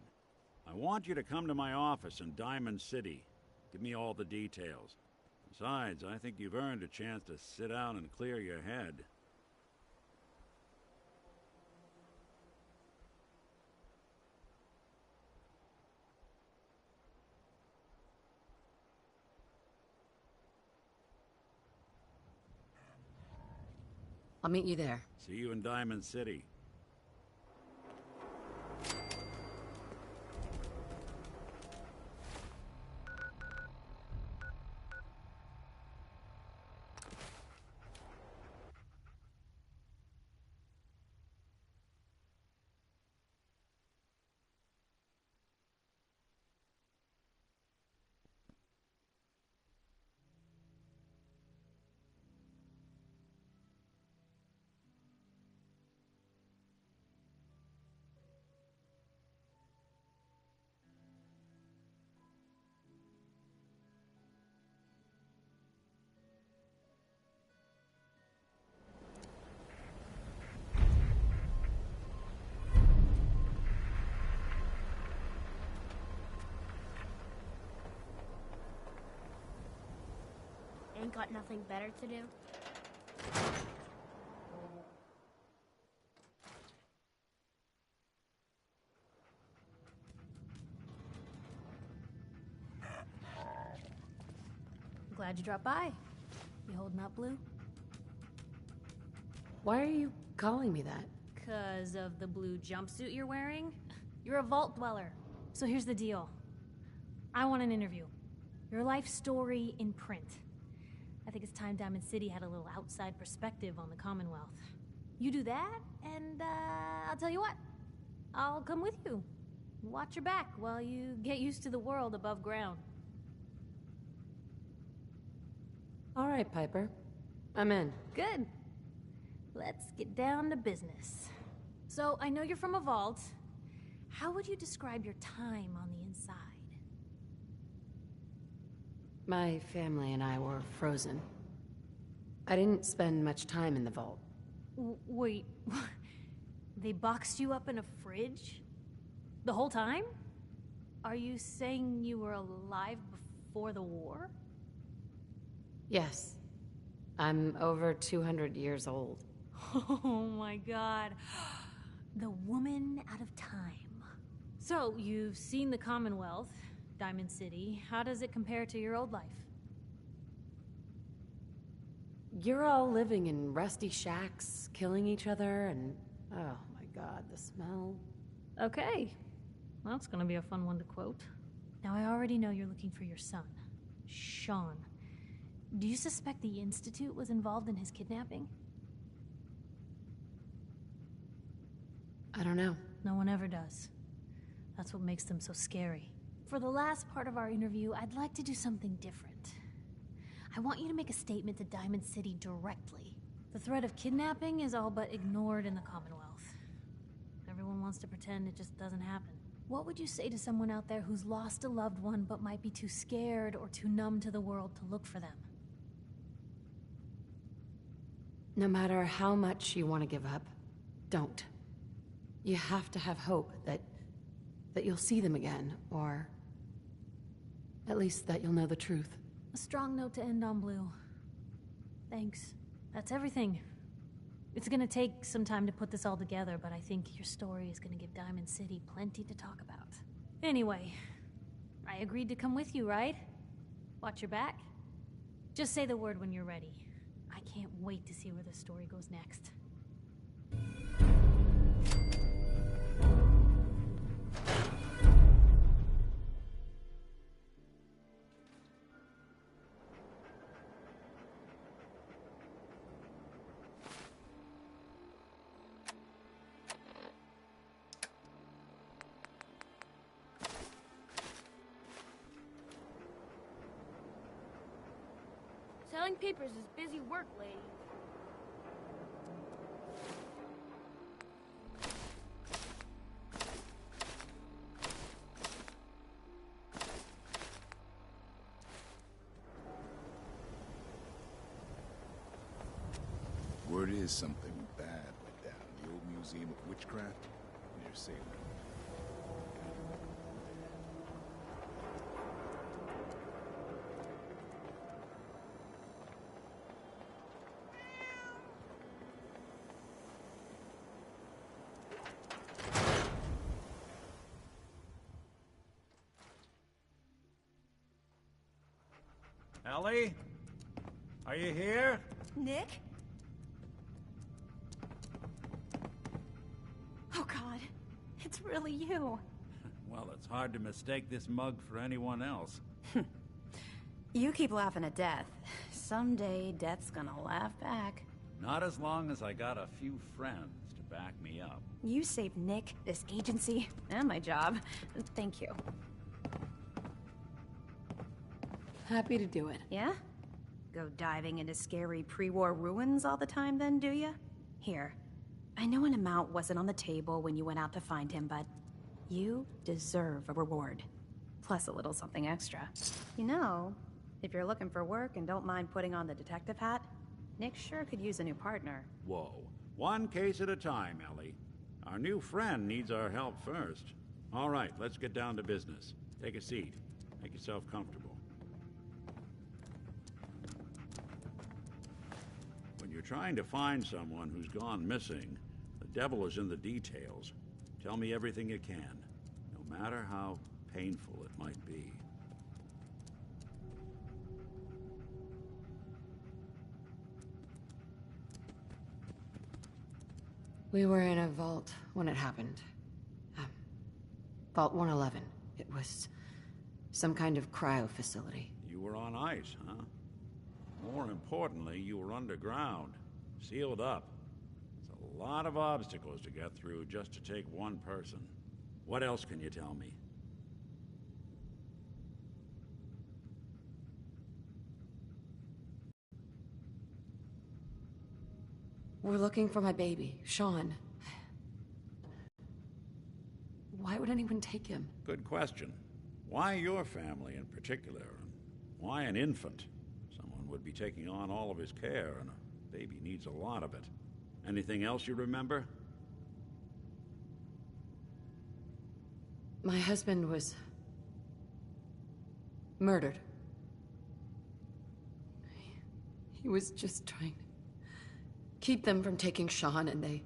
Speaker 20: I want you to come to my office in Diamond City. Give me all the details. Besides, I think you've earned a chance to sit down and clear your head.
Speaker 1: I'll meet you there.
Speaker 20: See you in Diamond City.
Speaker 16: Ain't got nothing better to do?
Speaker 2: Glad you dropped by. You holding up, Blue?
Speaker 1: Why are you calling me that?
Speaker 2: 'Cause of the blue jumpsuit you're wearing? You're a vault dweller. So here's the deal. I want an interview. Your life story in print. I think it's time Diamond City had a little outside perspective on the Commonwealth. You do that, and I'll tell you what. I'll come with you. Watch your back while you get used to the world above ground.
Speaker 1: All right, Piper. I'm in.
Speaker 2: Good. Let's get down to business. So, I know you're from a vault. How would you describe your time on the inside?
Speaker 1: My family and I were frozen. I didn't spend much time in the vault.
Speaker 2: Wait, they boxed you up in a fridge? The whole time? Are you saying you were alive before the war?
Speaker 1: Yes. I'm over 200 years old.
Speaker 2: Oh my god. The woman out of time. So, you've seen the Commonwealth, Diamond City. How does it compare to your old life?
Speaker 1: You're all living in rusty shacks, killing each other, and... oh my god, the smell.
Speaker 2: Okay. Well, that's gonna be a fun one to quote. Now, I already know you're looking for your son, Sean. Do you suspect the Institute was involved in his kidnapping?
Speaker 1: I don't know.
Speaker 2: No one ever does. That's what makes them so scary. For the last part of our interview, I'd like to do something different. I want you to make a statement to Diamond City directly. The threat of kidnapping is all but ignored in the Commonwealth. Everyone wants to pretend it just doesn't happen. What would you say to someone out there who's lost a loved one but might be too scared or too numb to the world to look for them?
Speaker 1: No matter how much you want to give up, don't. You have to have hope that you'll see them again, or at least that you'll know the truth.
Speaker 2: A strong note to end on, Blue. Thanks. That's everything. It's gonna take some time to put this all together, but I think your story is gonna give Diamond City plenty to talk about. Anyway, I agreed to come with you, right? Watch your back. Just say the word when you're ready. I can't wait to see where this story goes next.
Speaker 16: Selling papers is busy work, lady.
Speaker 17: Word is something bad went down in the old Museum of Witchcraft near Salem.
Speaker 12: Ellie? Are you here?
Speaker 11: Nick? Oh god, it's really you.
Speaker 20: Well, it's hard to mistake this mug for anyone else.
Speaker 11: You keep laughing at death. Someday, death's gonna laugh back.
Speaker 20: Not as long as I got a few friends to back me up.
Speaker 11: You saved Nick, this agency, and my job. Thank you.
Speaker 1: Happy to do it.
Speaker 11: Yeah? Go diving into scary pre-war ruins all the time then, do ya? Here, I know an amount wasn't on the table when you went out to find him, but you deserve a reward. Plus a little something extra. You know, if you're looking for work and don't mind putting on the detective hat, Nick sure could use a new partner.
Speaker 20: Whoa. One case at a time, Ellie. Our new friend needs our help first. All right, let's get down to business. Take a seat. Make yourself comfortable. When you're trying to find someone who's gone missing, the devil is in the details. Tell me everything you can, no matter how painful it might be.
Speaker 1: We were in a vault when it happened. Vault 111. It was some kind of cryo facility.
Speaker 20: You were on ice, huh? More importantly, you were underground, sealed up. It's a lot of obstacles to get through just to take one person. What else can you tell me?
Speaker 1: We're looking for my baby, Sean. Why would anyone take him?
Speaker 20: Good question. Why your family in particular? And why an infant? Someone would be taking on all of his care, and a baby needs a lot of it. Anything else you remember?
Speaker 1: My husband was murdered. He was just trying to keep them from taking Sean, and they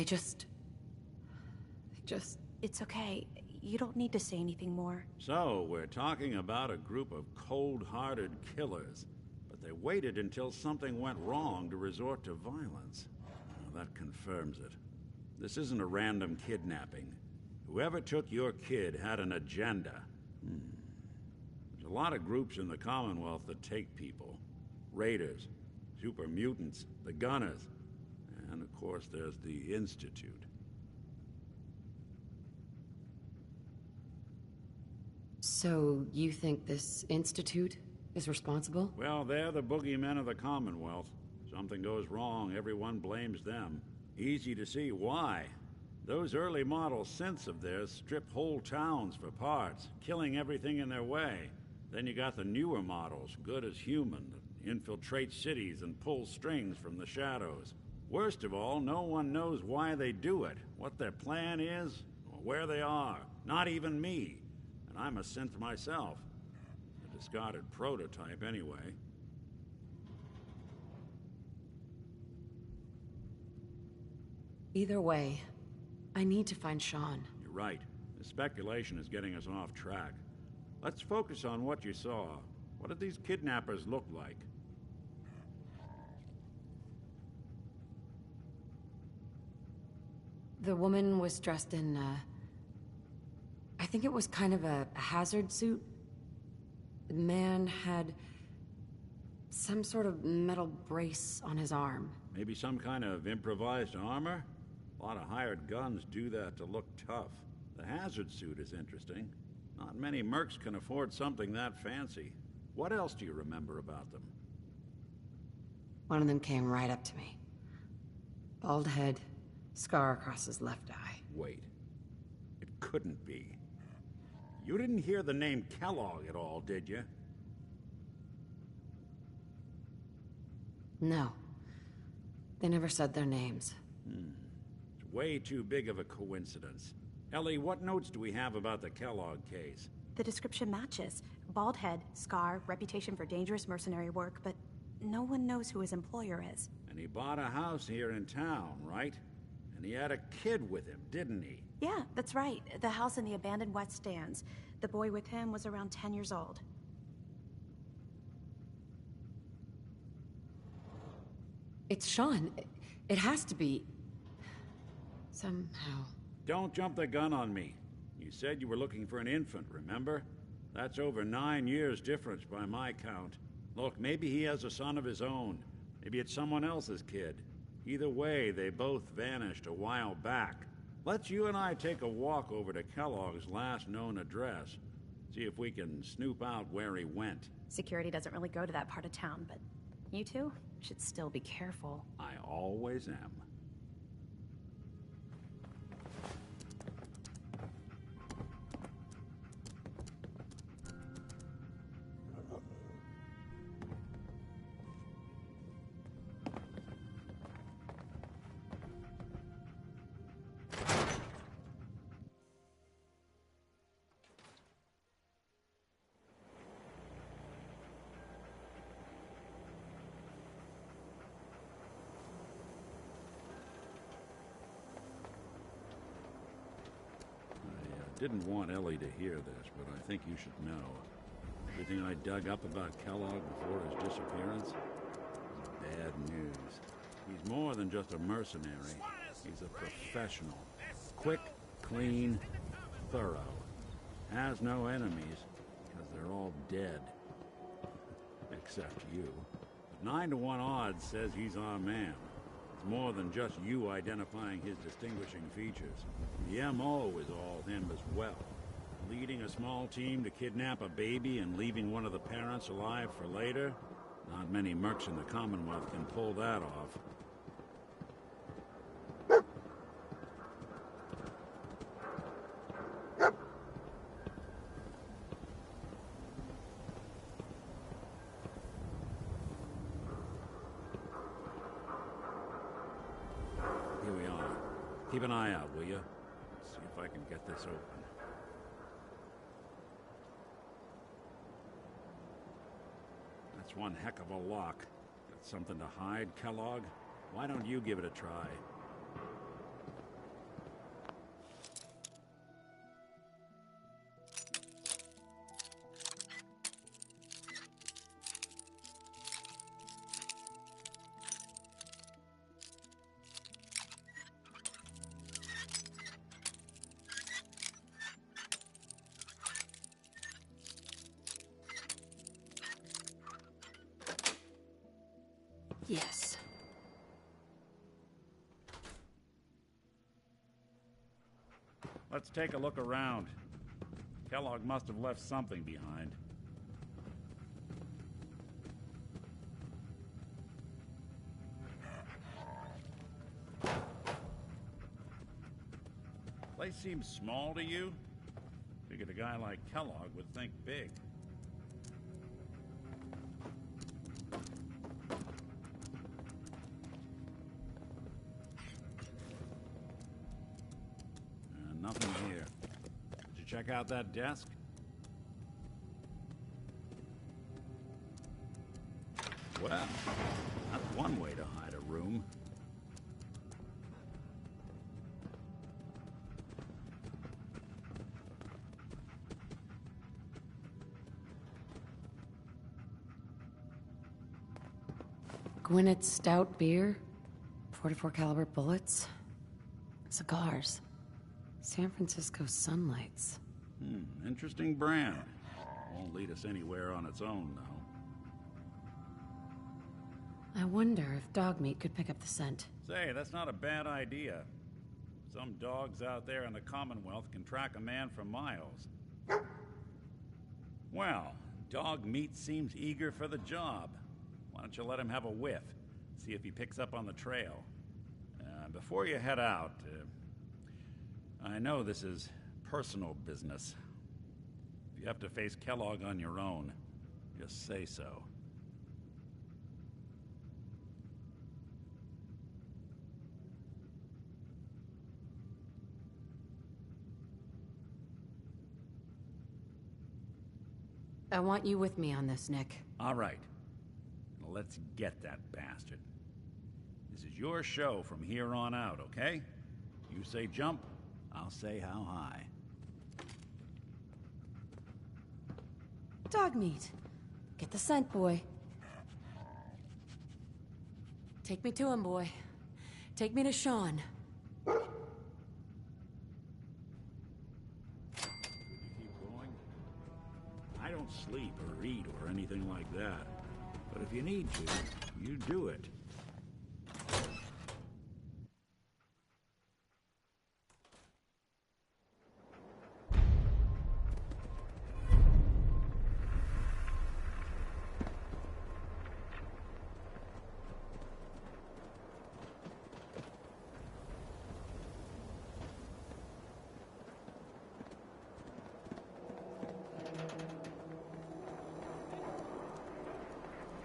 Speaker 1: just...
Speaker 11: It's okay. You don't need to say anything more.
Speaker 20: So, we're talking about a group of cold-hearted killers, but they waited until something went wrong to resort to violence. Well, that confirms it. This isn't a random kidnapping. Whoever took your kid had an agenda. There's a lot of groups in the Commonwealth that take people. Raiders, super mutants, the Gunners, and of course there's the Institute.
Speaker 1: So, you think this Institute is responsible?
Speaker 20: Well, they're the boogeymen of the Commonwealth. Something goes wrong, everyone blames them. Easy to see why. Those early model synths of theirs strip whole towns for parts, killing everything in their way. Then you got the newer models, good as human, that infiltrate cities and pull strings from the shadows. Worst of all, no one knows why they do it, what their plan is, or where they are. Not even me. And I'm a synth myself. A discarded prototype, anyway.
Speaker 1: Either way, I need to find Sean.
Speaker 20: You're right. The speculation is getting us off track. Let's focus on what you saw. What did these kidnappers look like?
Speaker 1: The woman was dressed in, I think it was kind of a hazard suit. The man had some sort of metal brace on his arm.
Speaker 20: Maybe some kind of improvised armor? A lot of hired guns do that to look tough. The hazard suit is interesting. Not many mercs can afford something that fancy. What else do you remember about them?
Speaker 1: One of them came right up to me. Bald head, scar across his left eye.
Speaker 20: Wait. It couldn't be. You didn't hear the name Kellogg at all, did you?
Speaker 1: No. They never said their names.
Speaker 20: It's way too big of a coincidence. Ellie, what notes do we have about the Kellogg case?
Speaker 11: The description matches. Bald head, scar, reputation for dangerous mercenary work, but no one knows who his employer is.
Speaker 20: And he bought a house here in town, right? And he had a kid with him, didn't he?
Speaker 11: Yeah, that's right. The house in the abandoned West Stands. The boy with him was around 10 years old.
Speaker 1: It's Sean. It has to be. Somehow.
Speaker 20: Don't jump the gun on me. You said you were looking for an infant, remember? That's over 9 years difference by my count. Look, maybe he has a son of his own. Maybe it's someone else's kid. Either way, they both vanished a while back. Let's you and I take a walk over to Kellogg's last known address. See if we can snoop out where he went.
Speaker 11: Security doesn't really go to that part of town, but you two should still be careful.
Speaker 20: I always am. Didn't want Ellie to hear this, but I think you should know. Everything I dug up about Kellogg before his disappearance is bad news. He's more than just a mercenary. He's a professional. Quick, clean, thorough. Has no enemies, because they're all dead. Except you. 9 to 1 odds says he's our man. It's more than just you identifying his distinguishing features. The MO is all him as well. Leading a small team to kidnap a baby and leaving one of the parents alive for later? Not many mercs in the Commonwealth can pull that off. Keep an eye out, will you? See if I can get this open. That's one heck of a lock. Got something to hide, Kellogg? Why don't you give it a try?
Speaker 1: Yes.
Speaker 20: Let's take a look around. Kellogg must have left something behind. Place seems small to you? Figured a guy like Kellogg would think big. Nothing here. Did you check out that desk? Well, that's one way to hide a room.
Speaker 1: Gwinnett Stout beer, 44 caliber bullets, cigars, San Francisco Sunlights.
Speaker 20: Interesting brand. Won't lead us anywhere on its own, though.
Speaker 1: I wonder if dog meat could pick up the scent.
Speaker 20: Say, that's not a bad idea. Some dogs out there in the Commonwealth can track a man for miles. Well, dog meat seems eager for the job. Why don't you let him have a whiff? See if he picks up on the trail. Before you head out, I know this is personal business. If you have to face Kellogg on your own, just say so.
Speaker 1: I want you with me on this, Nick.
Speaker 20: All right. Now let's get that bastard. This is your show from here on out, okay? You say jump, I'll say how high.
Speaker 1: Dog meat. Get the scent, boy. Take me to him, boy. Take me to Sean.
Speaker 20: I don't sleep or eat or anything like that. But if you need to, you do it.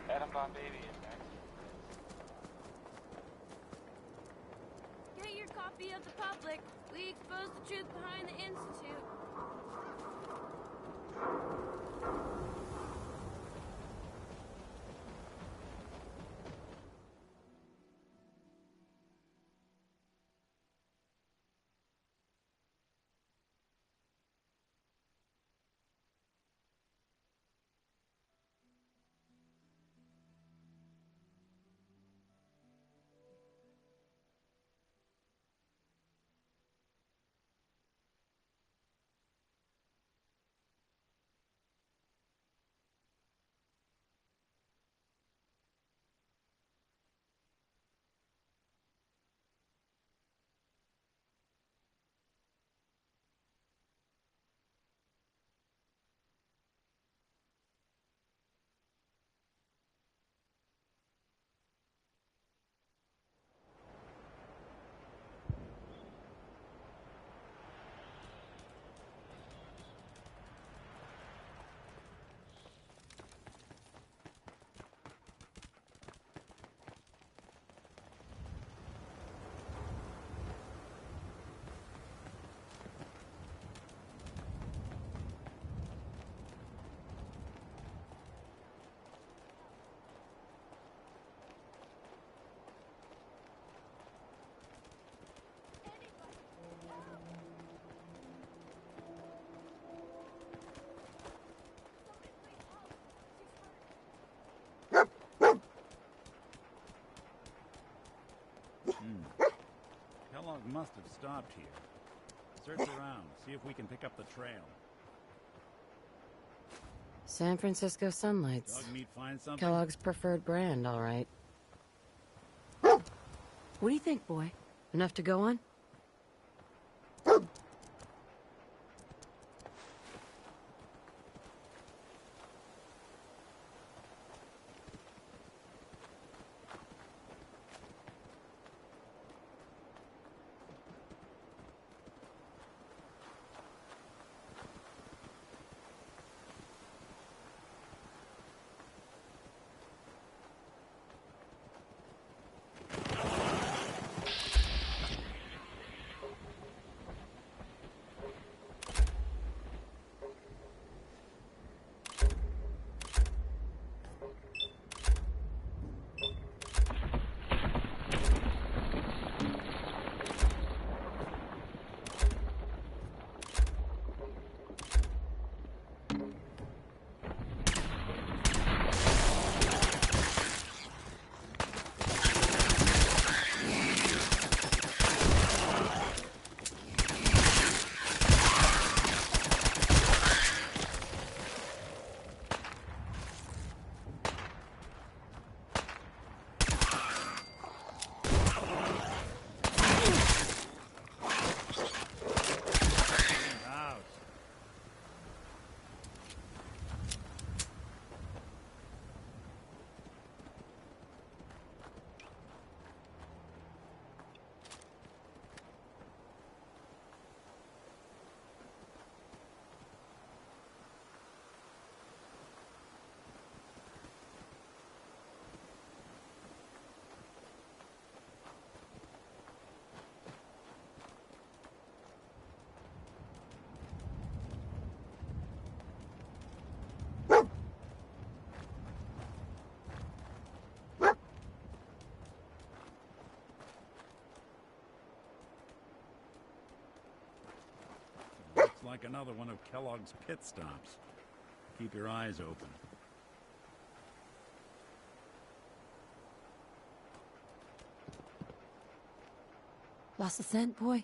Speaker 3: Adam Von Baby is next.
Speaker 16: Get your copy of the public. We expose the truth behind the Institute.
Speaker 20: Kellogg must have stopped here. Search around, see if we can pick up the trail.
Speaker 1: San Francisco Sunlights.
Speaker 20: Dog meat find something?
Speaker 1: Kellogg's preferred brand, all right. What do you think, boy? Enough to go on?
Speaker 20: Like another one of Kellogg's pit stops. Keep your eyes open.
Speaker 1: Lost the scent, boy?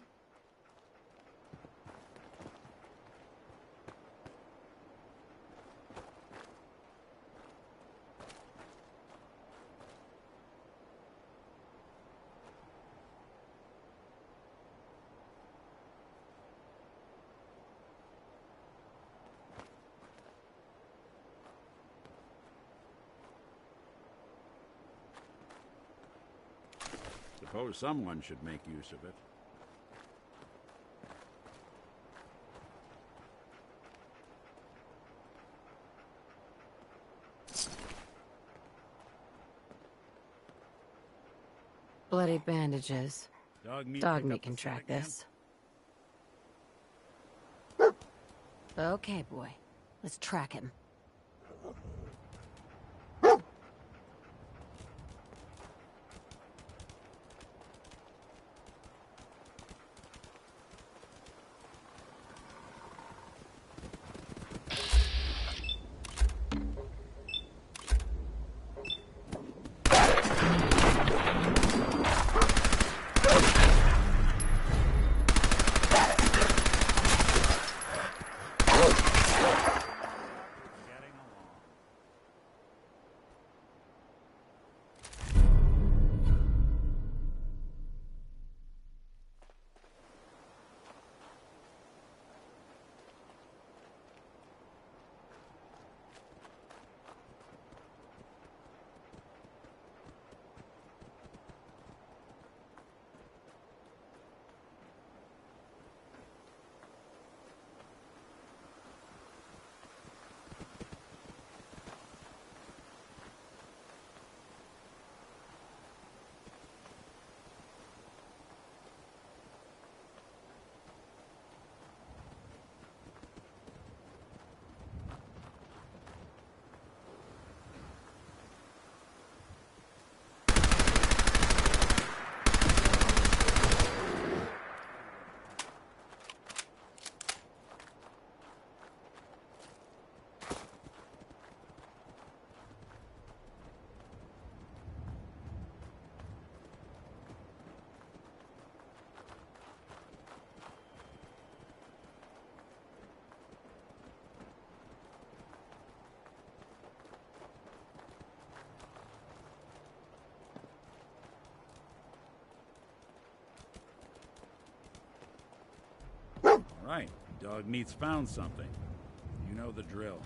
Speaker 20: Suppose someone should make use of it.
Speaker 1: Bloody bandages.
Speaker 20: Dog
Speaker 1: meat can track this. Okay, boy. Let's track him.
Speaker 20: Right. Dog meat's found something. You know the drill.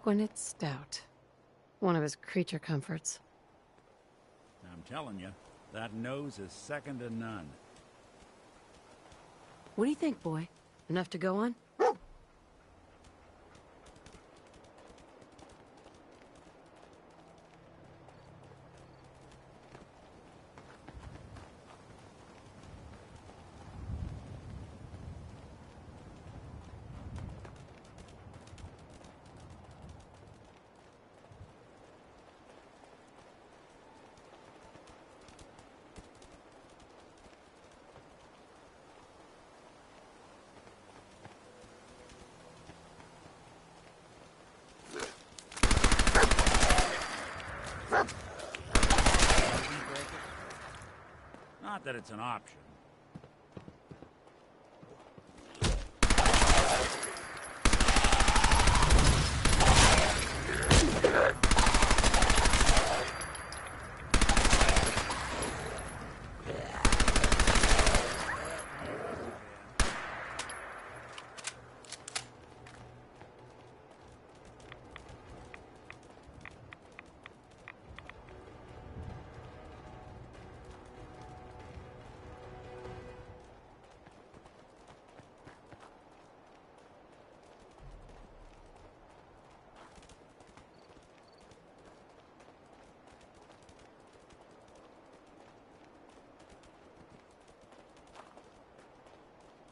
Speaker 1: Gwyneth Stout. One of his creature comforts.
Speaker 20: I'm telling you, that nose is second to none.
Speaker 1: What do you think, boy? Enough to go on?
Speaker 20: Not that it's an option.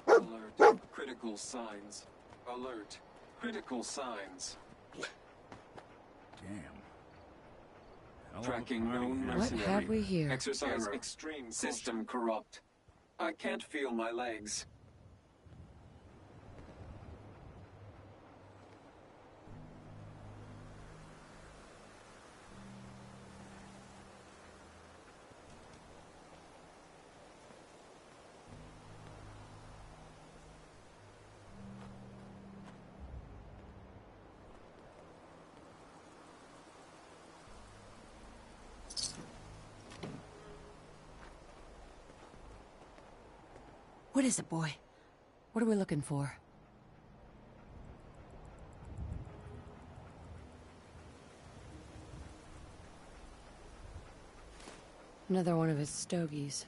Speaker 3: Alert. Critical signs. Alert. Critical signs.
Speaker 20: Damn.
Speaker 3: Tracking known
Speaker 1: What
Speaker 3: mercenary.
Speaker 1: have we here?
Speaker 3: Exercise extreme system corrupt. I can't feel my legs.
Speaker 1: What is it, boy? What are we looking for? Another one of his stogies.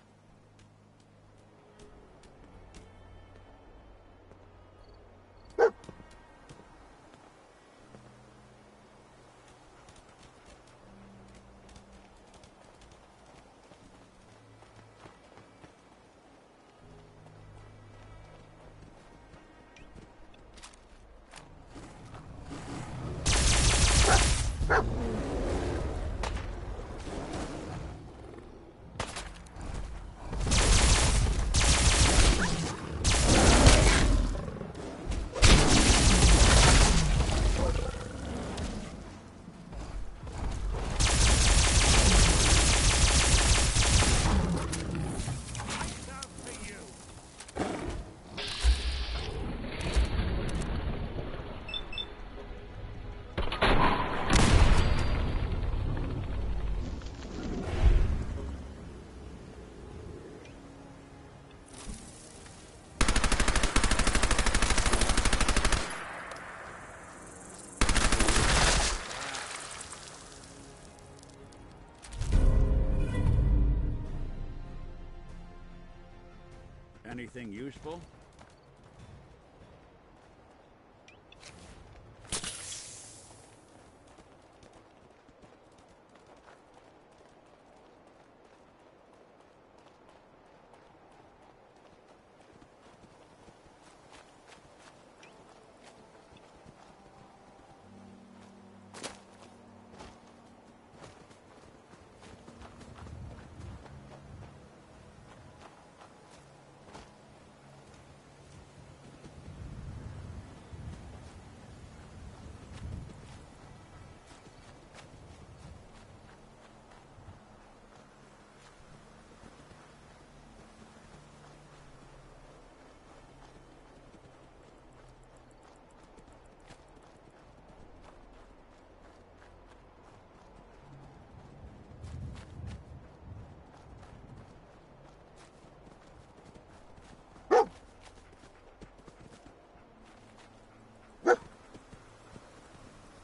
Speaker 20: Anything useful?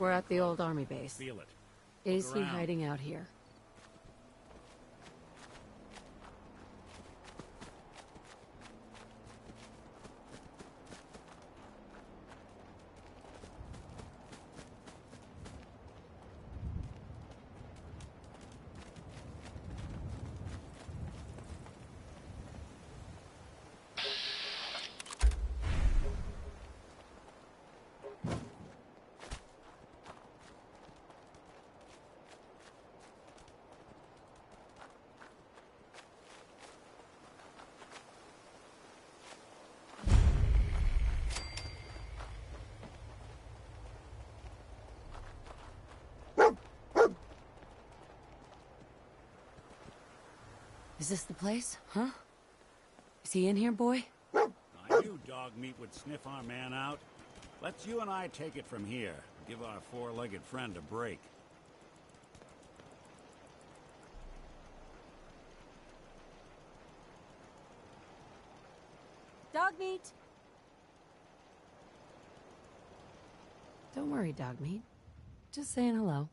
Speaker 1: we're at the old army base.
Speaker 20: Feel it.
Speaker 1: Is
Speaker 20: Look
Speaker 1: he
Speaker 20: around.
Speaker 1: hiding out here? Is this the place? Huh? Is he in here, boy?
Speaker 20: I knew Dogmeat would sniff our man out. Let's you and I take it from here. Give our four-legged friend a break.
Speaker 1: Dogmeat! Don't worry, Dogmeat. Just saying hello.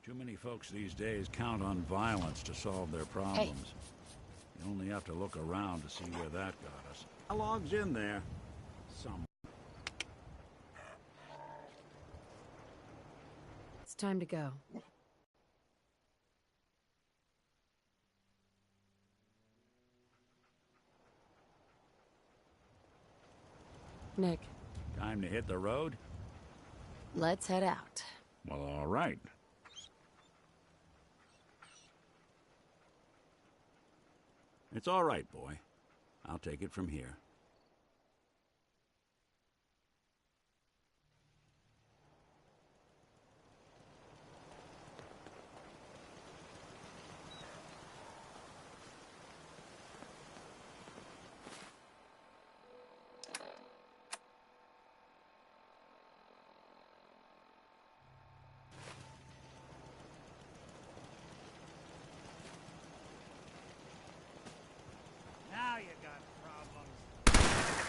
Speaker 20: Too many folks these days count on violence to solve their problems. You only have to look around to see where that got us. How long's in there? Some.
Speaker 1: It's time to go. Nick,
Speaker 20: Time to hit the road?
Speaker 1: let's head out.
Speaker 20: Well, all right. It's all right, boy. I'll take it from here.
Speaker 12: Now you got problems.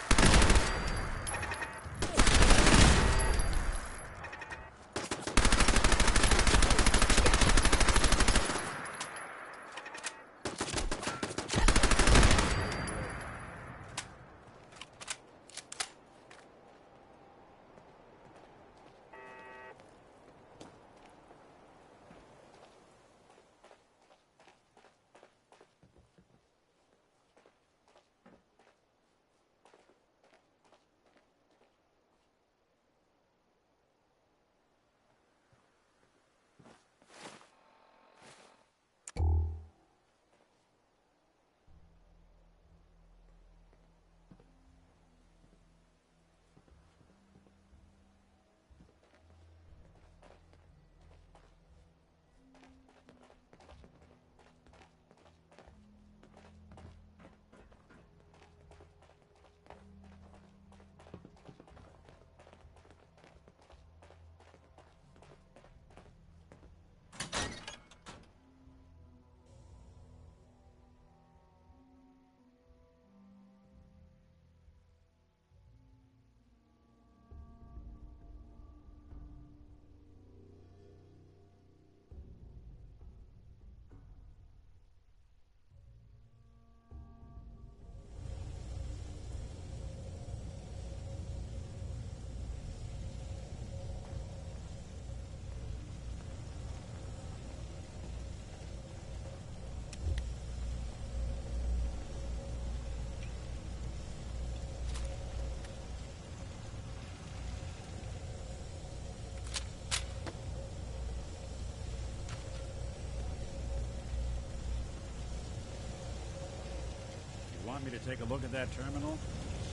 Speaker 20: You want me to take a look at that terminal?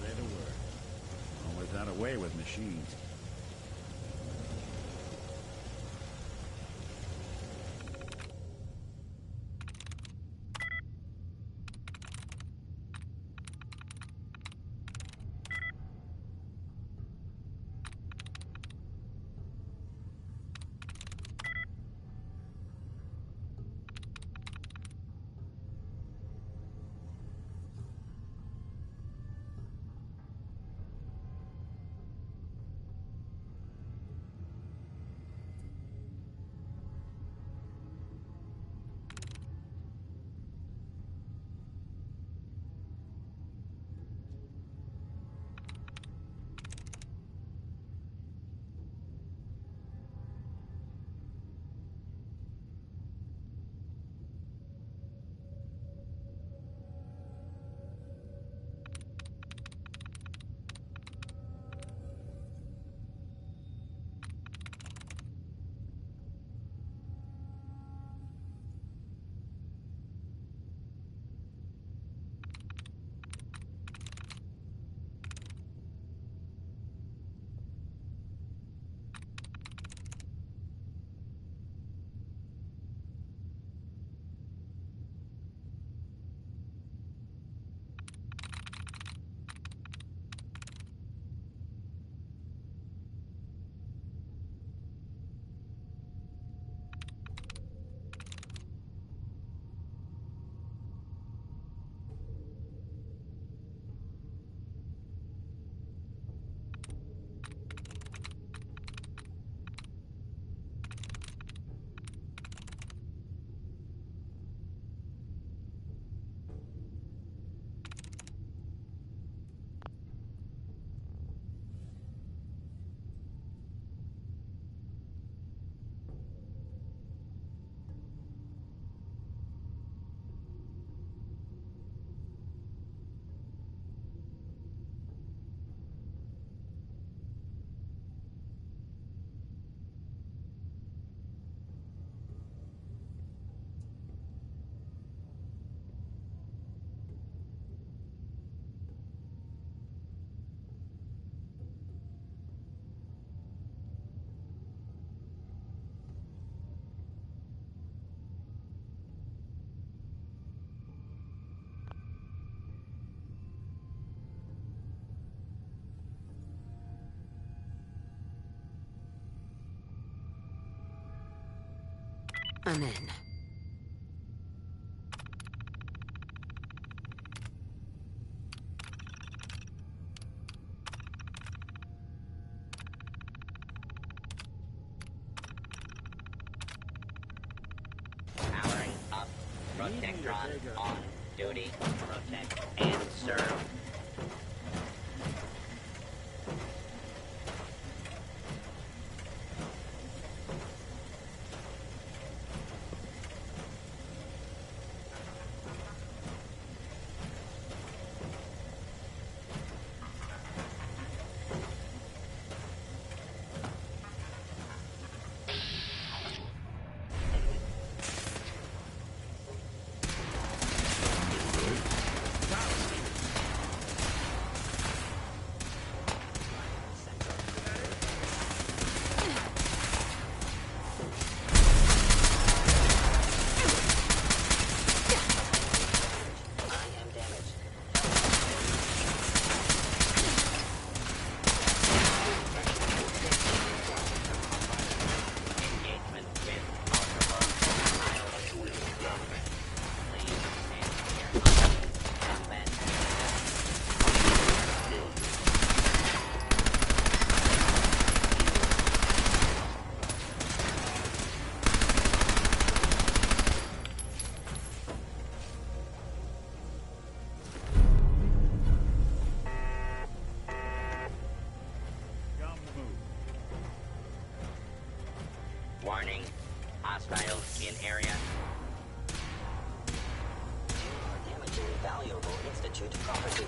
Speaker 20: Say the word. Always had a way with machines.
Speaker 1: I'm in.
Speaker 5: Powering up. Protectron on duty. Protect and serve. Warning. Hostiles in area. You are damaging valuable Institute property.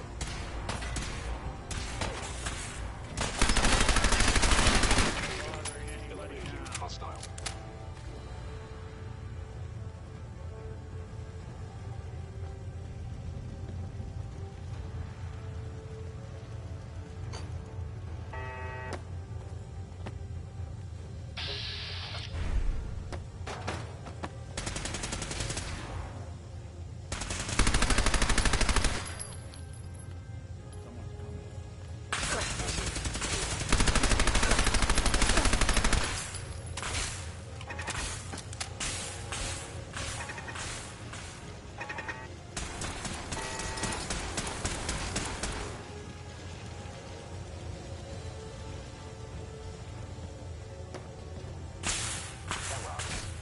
Speaker 22: Hostile.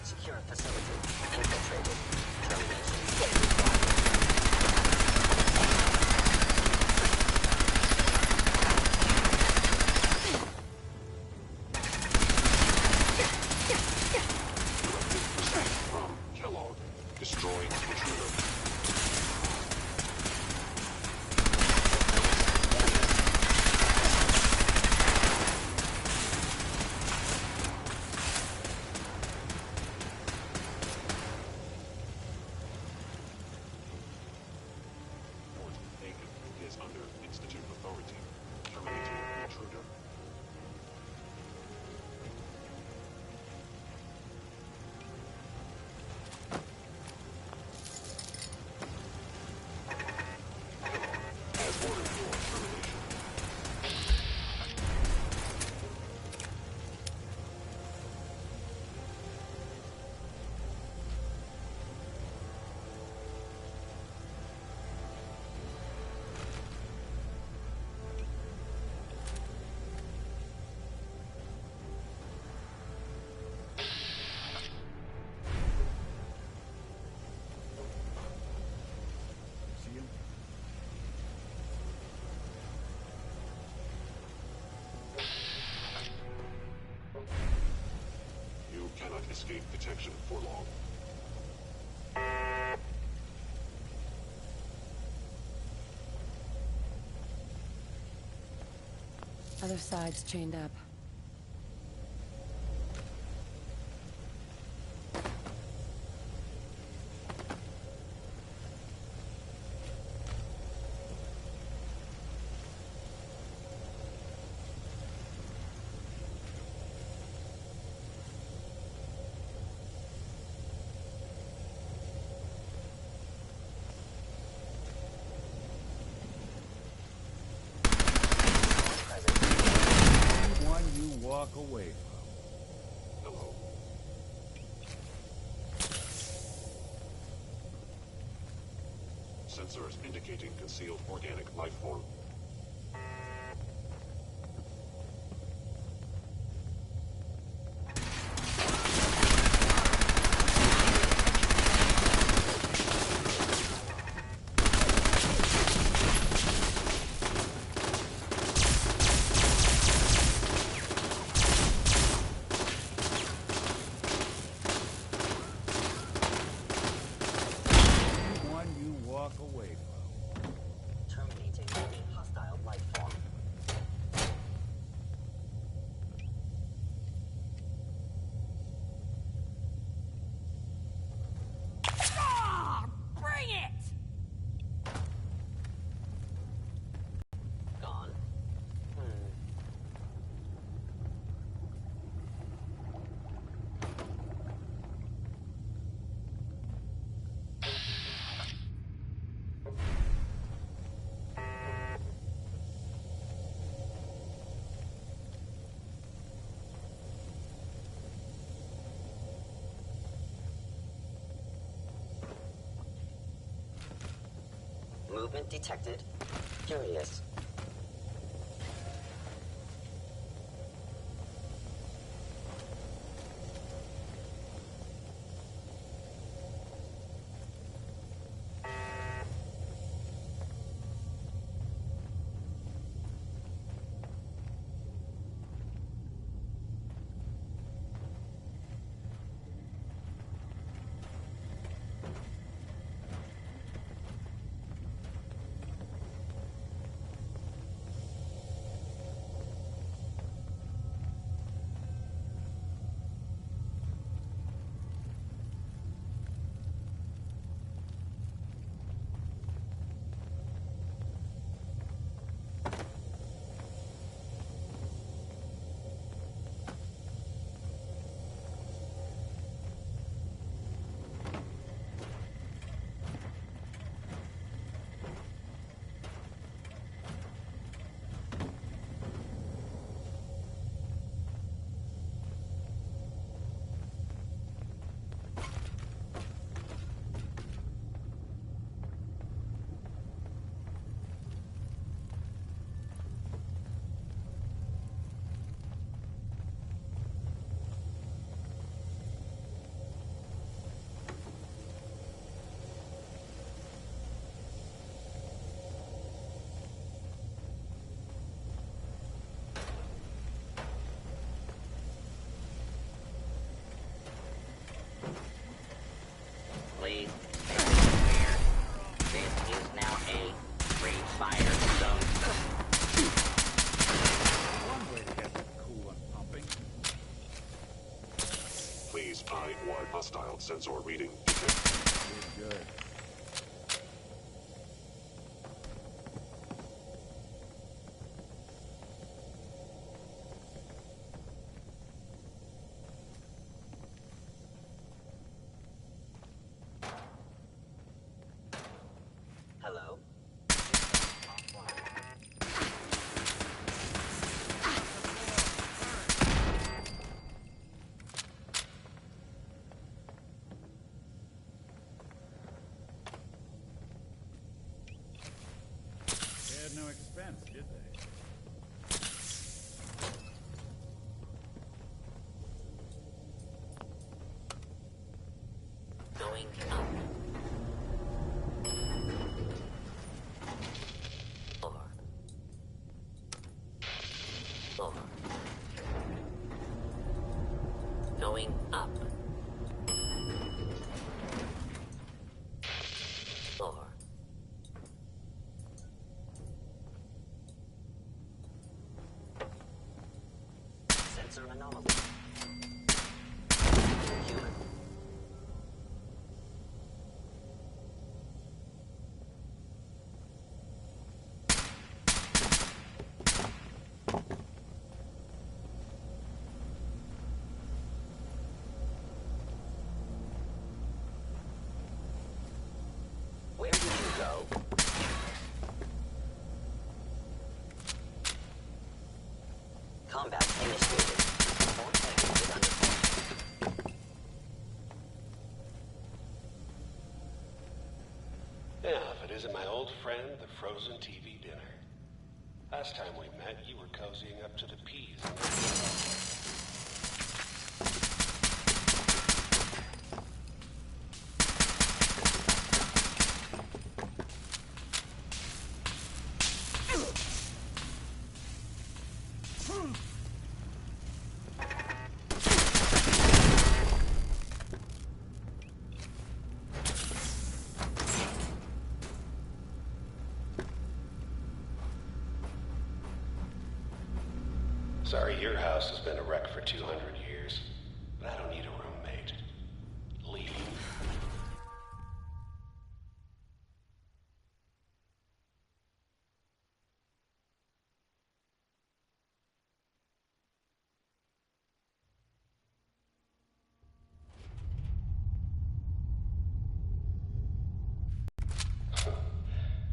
Speaker 5: Secure facility. Infiltrated. Termination.
Speaker 22: From Kellogg. Destroying intruder. Is under Institute authority. Terminating intruder. Has ordered your termination. You cannot escape detection for long.
Speaker 1: Other side's chained up.
Speaker 22: sensors indicating concealed organic life form.
Speaker 5: Movement detected. Curious. Please, make it clear. This is now a free fire zone.
Speaker 20: One way to get that cool and pumping.
Speaker 22: Please, I-1 hostile sensor reading detected.
Speaker 20: Good.
Speaker 5: Hello?
Speaker 20: They had no expense, did they?
Speaker 5: Going up. Over. Over. Going up. Over. Sensor anomaly. Human. Where did you go? Combat initiated. All targets under fire.
Speaker 22: Yeah, if it isn't
Speaker 6: old friend, the frozen TV dinner. Last time we met, you were cozying up to the peas. Sorry, your house has been a wreck for 200 years, but I don't need a roommate. Leave.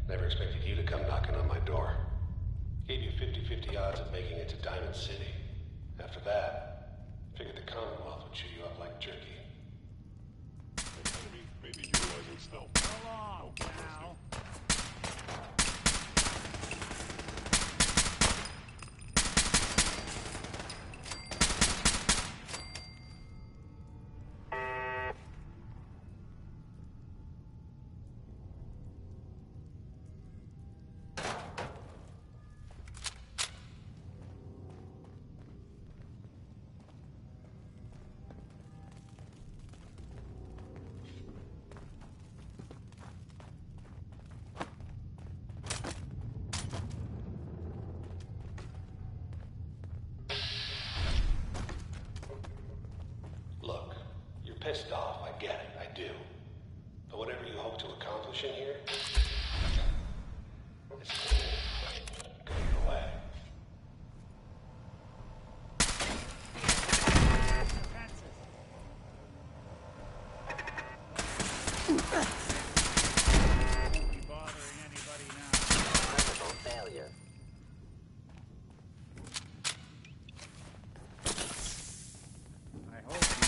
Speaker 6: Never expected you to come knocking on my door. Gave you 50-50 odds of making it to Diamond City. After that, figured the Commonwealth would chew you up like jerky.
Speaker 22: An enemy may be utilizing stealth.
Speaker 12: Come on, now.
Speaker 6: Look, you're pissed off, I get it, I do. But whatever you hope to accomplish in here, it's going your way.
Speaker 12: Won't be bothering anybody now.
Speaker 5: Critical failure.
Speaker 12: I hope you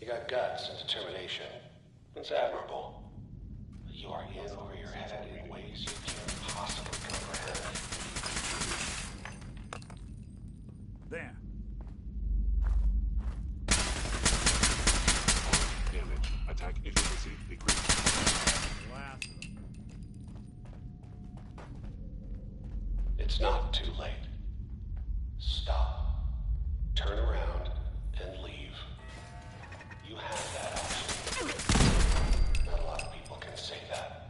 Speaker 6: You got guts and determination. It's admirable. But you are in over your head in ways you can't possibly comprehend.
Speaker 12: There.
Speaker 22: Damage. Attack efficiency decreased.
Speaker 12: Last of them.
Speaker 6: It's not too late. Stop. Turn around and leave. You have that option. Not a lot of people can say that.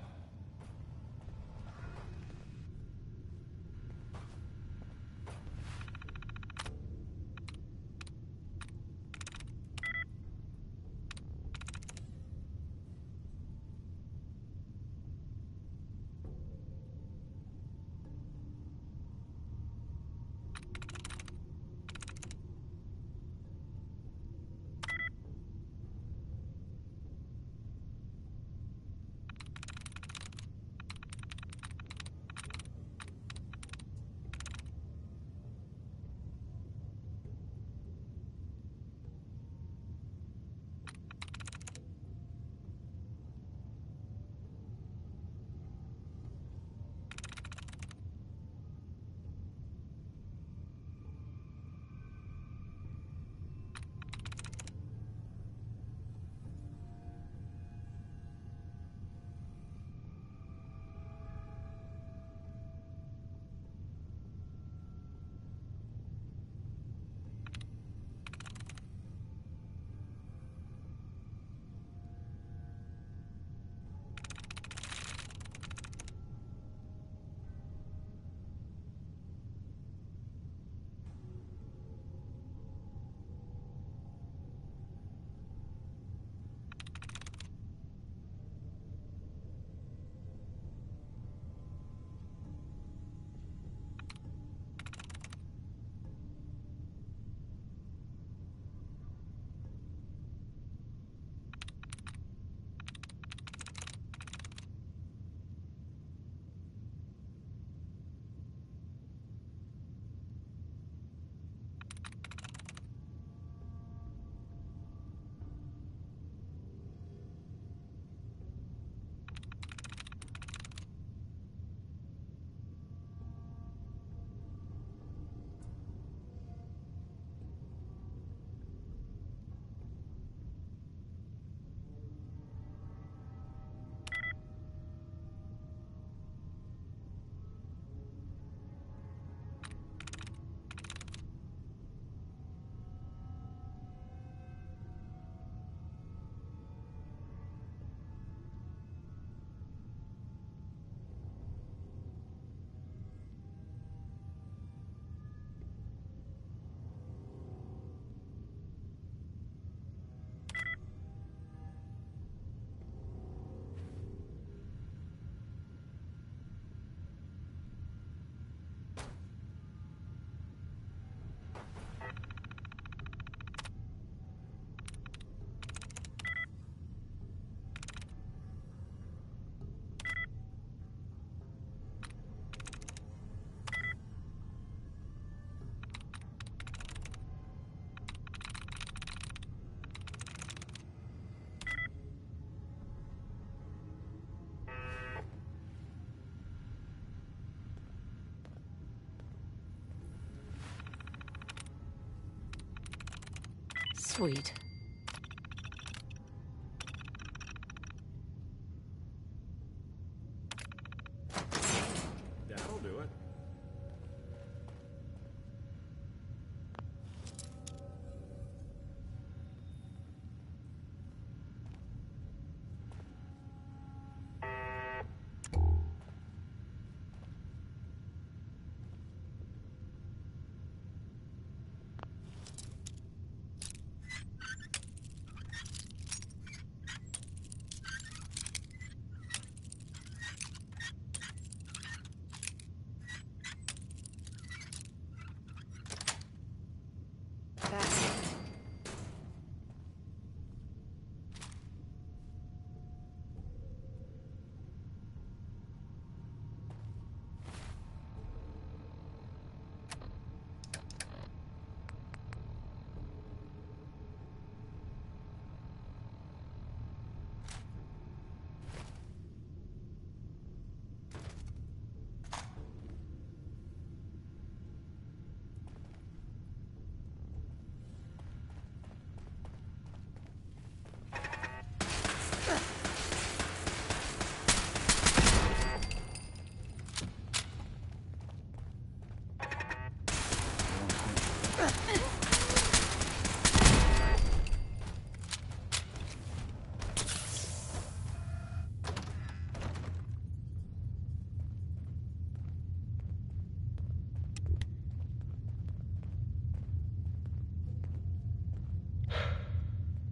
Speaker 1: Sweet.
Speaker 20: That'll do it.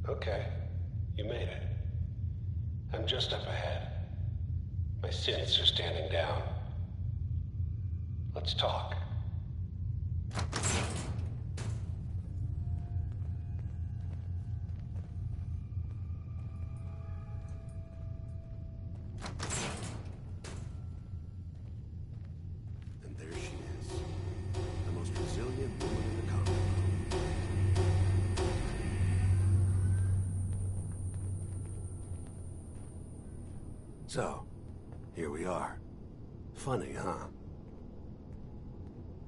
Speaker 6: Okay, you made it. I'm just up ahead. My synths are standing down. Let's talk.
Speaker 9: And there she is. The most resilient woman in the Commonwealth. So, here we are. Funny, huh?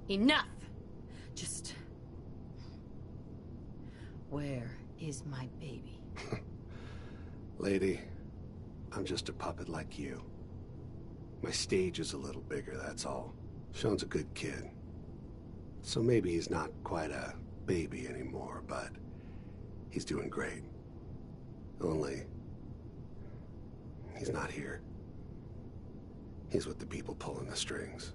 Speaker 1: Enough! Just... Where is my baby?
Speaker 6: Lady, I'm just a puppet like you. My stage is a little bigger, that's all. Sean's a good kid. So maybe he's not quite a baby anymore, but he's doing great. Only... he's not here. He's with the people pulling the strings.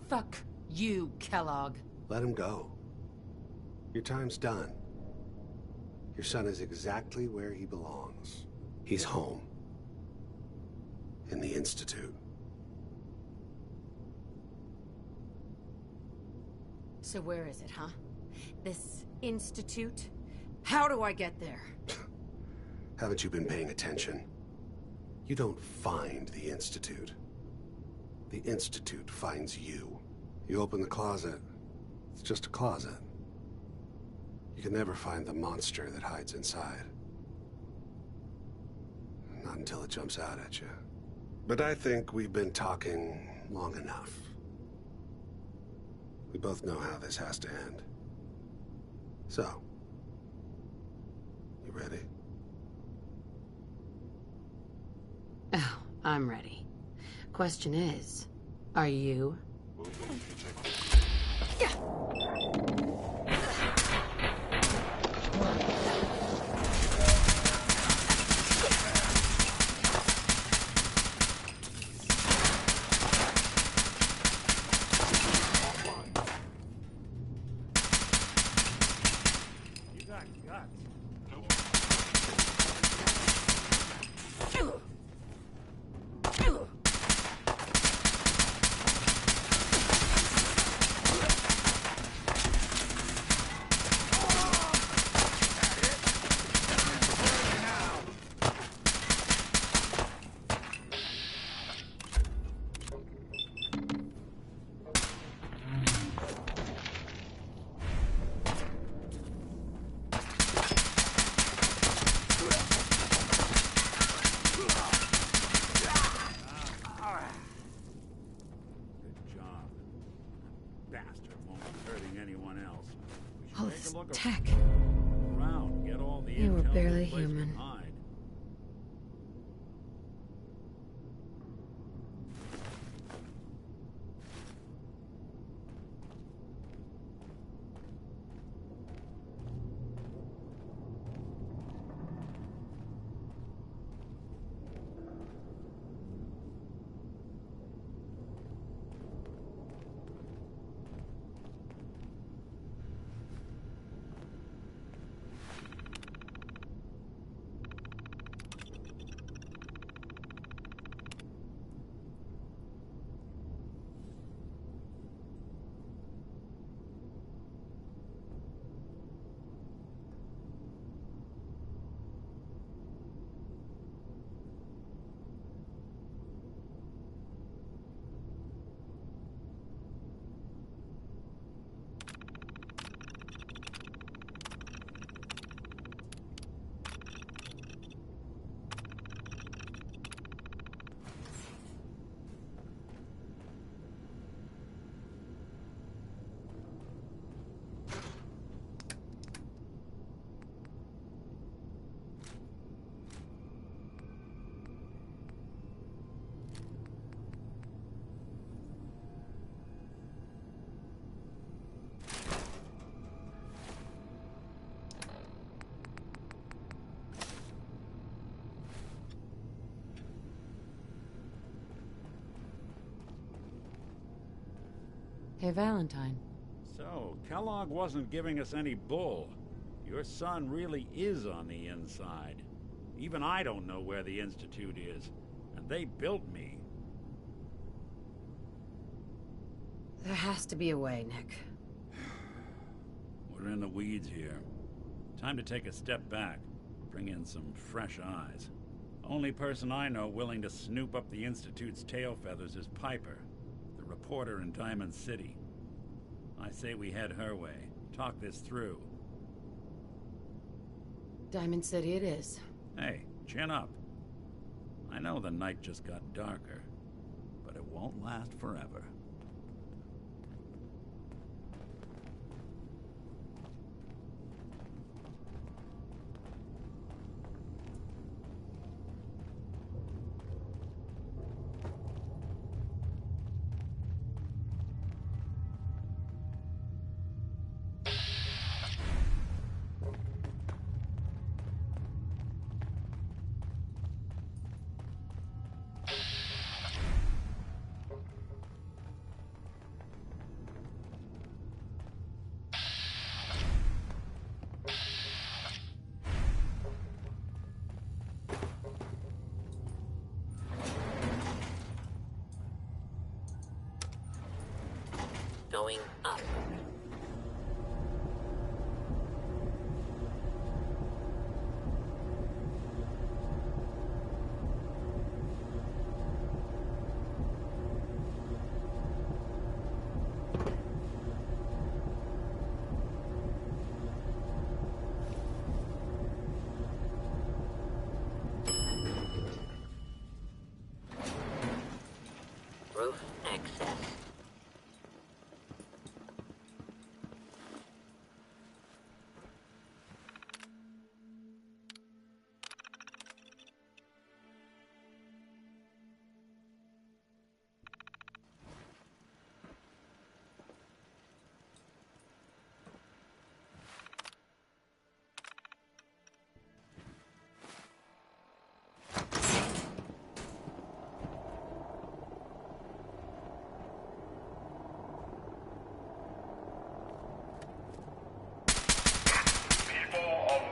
Speaker 1: Fuck you, Kellogg.
Speaker 6: Let him go. Your time's done. Your son is exactly where he belongs. He's home. In the Institute.
Speaker 1: So where is it, huh? This institute? How do I get there?
Speaker 6: Haven't you been paying attention? You don't find the Institute. The Institute finds you. You open the closet, it's just a closet. You can never find the monster that hides inside. Not until it jumps out at you. But I think we've been talking long enough. We both know how this has to end. So, you ready?
Speaker 1: Oh, I'm ready. Question is, are you?
Speaker 12: You got guts.
Speaker 20: only
Speaker 1: Barely
Speaker 20: place to
Speaker 1: human.
Speaker 20: hide.
Speaker 1: Hey, Valentine.
Speaker 20: So, Kellogg wasn't giving us any bull. Your son really is on the inside. Even I don't know where the Institute is, and they built me.
Speaker 1: There has to be a way, Nick.
Speaker 20: We're in the weeds here. Time to take a step back, bring in some fresh eyes. Only person I know willing to snoop up the Institute's tail feathers is Piper, the reporter in Diamond City. I say we head her way, talk this through.
Speaker 1: Diamond City it is.
Speaker 20: Hey, chin up. I know the night just got darker, but it won't last forever.
Speaker 5: Going up. Roof access.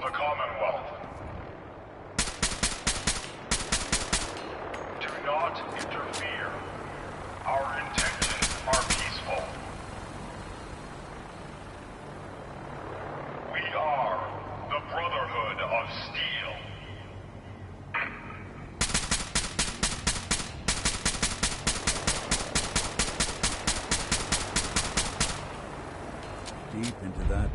Speaker 22: The Commonwealth. Do not interfere. Our intentions are peaceful. We are the Brotherhood of Steel.
Speaker 20: Deep into that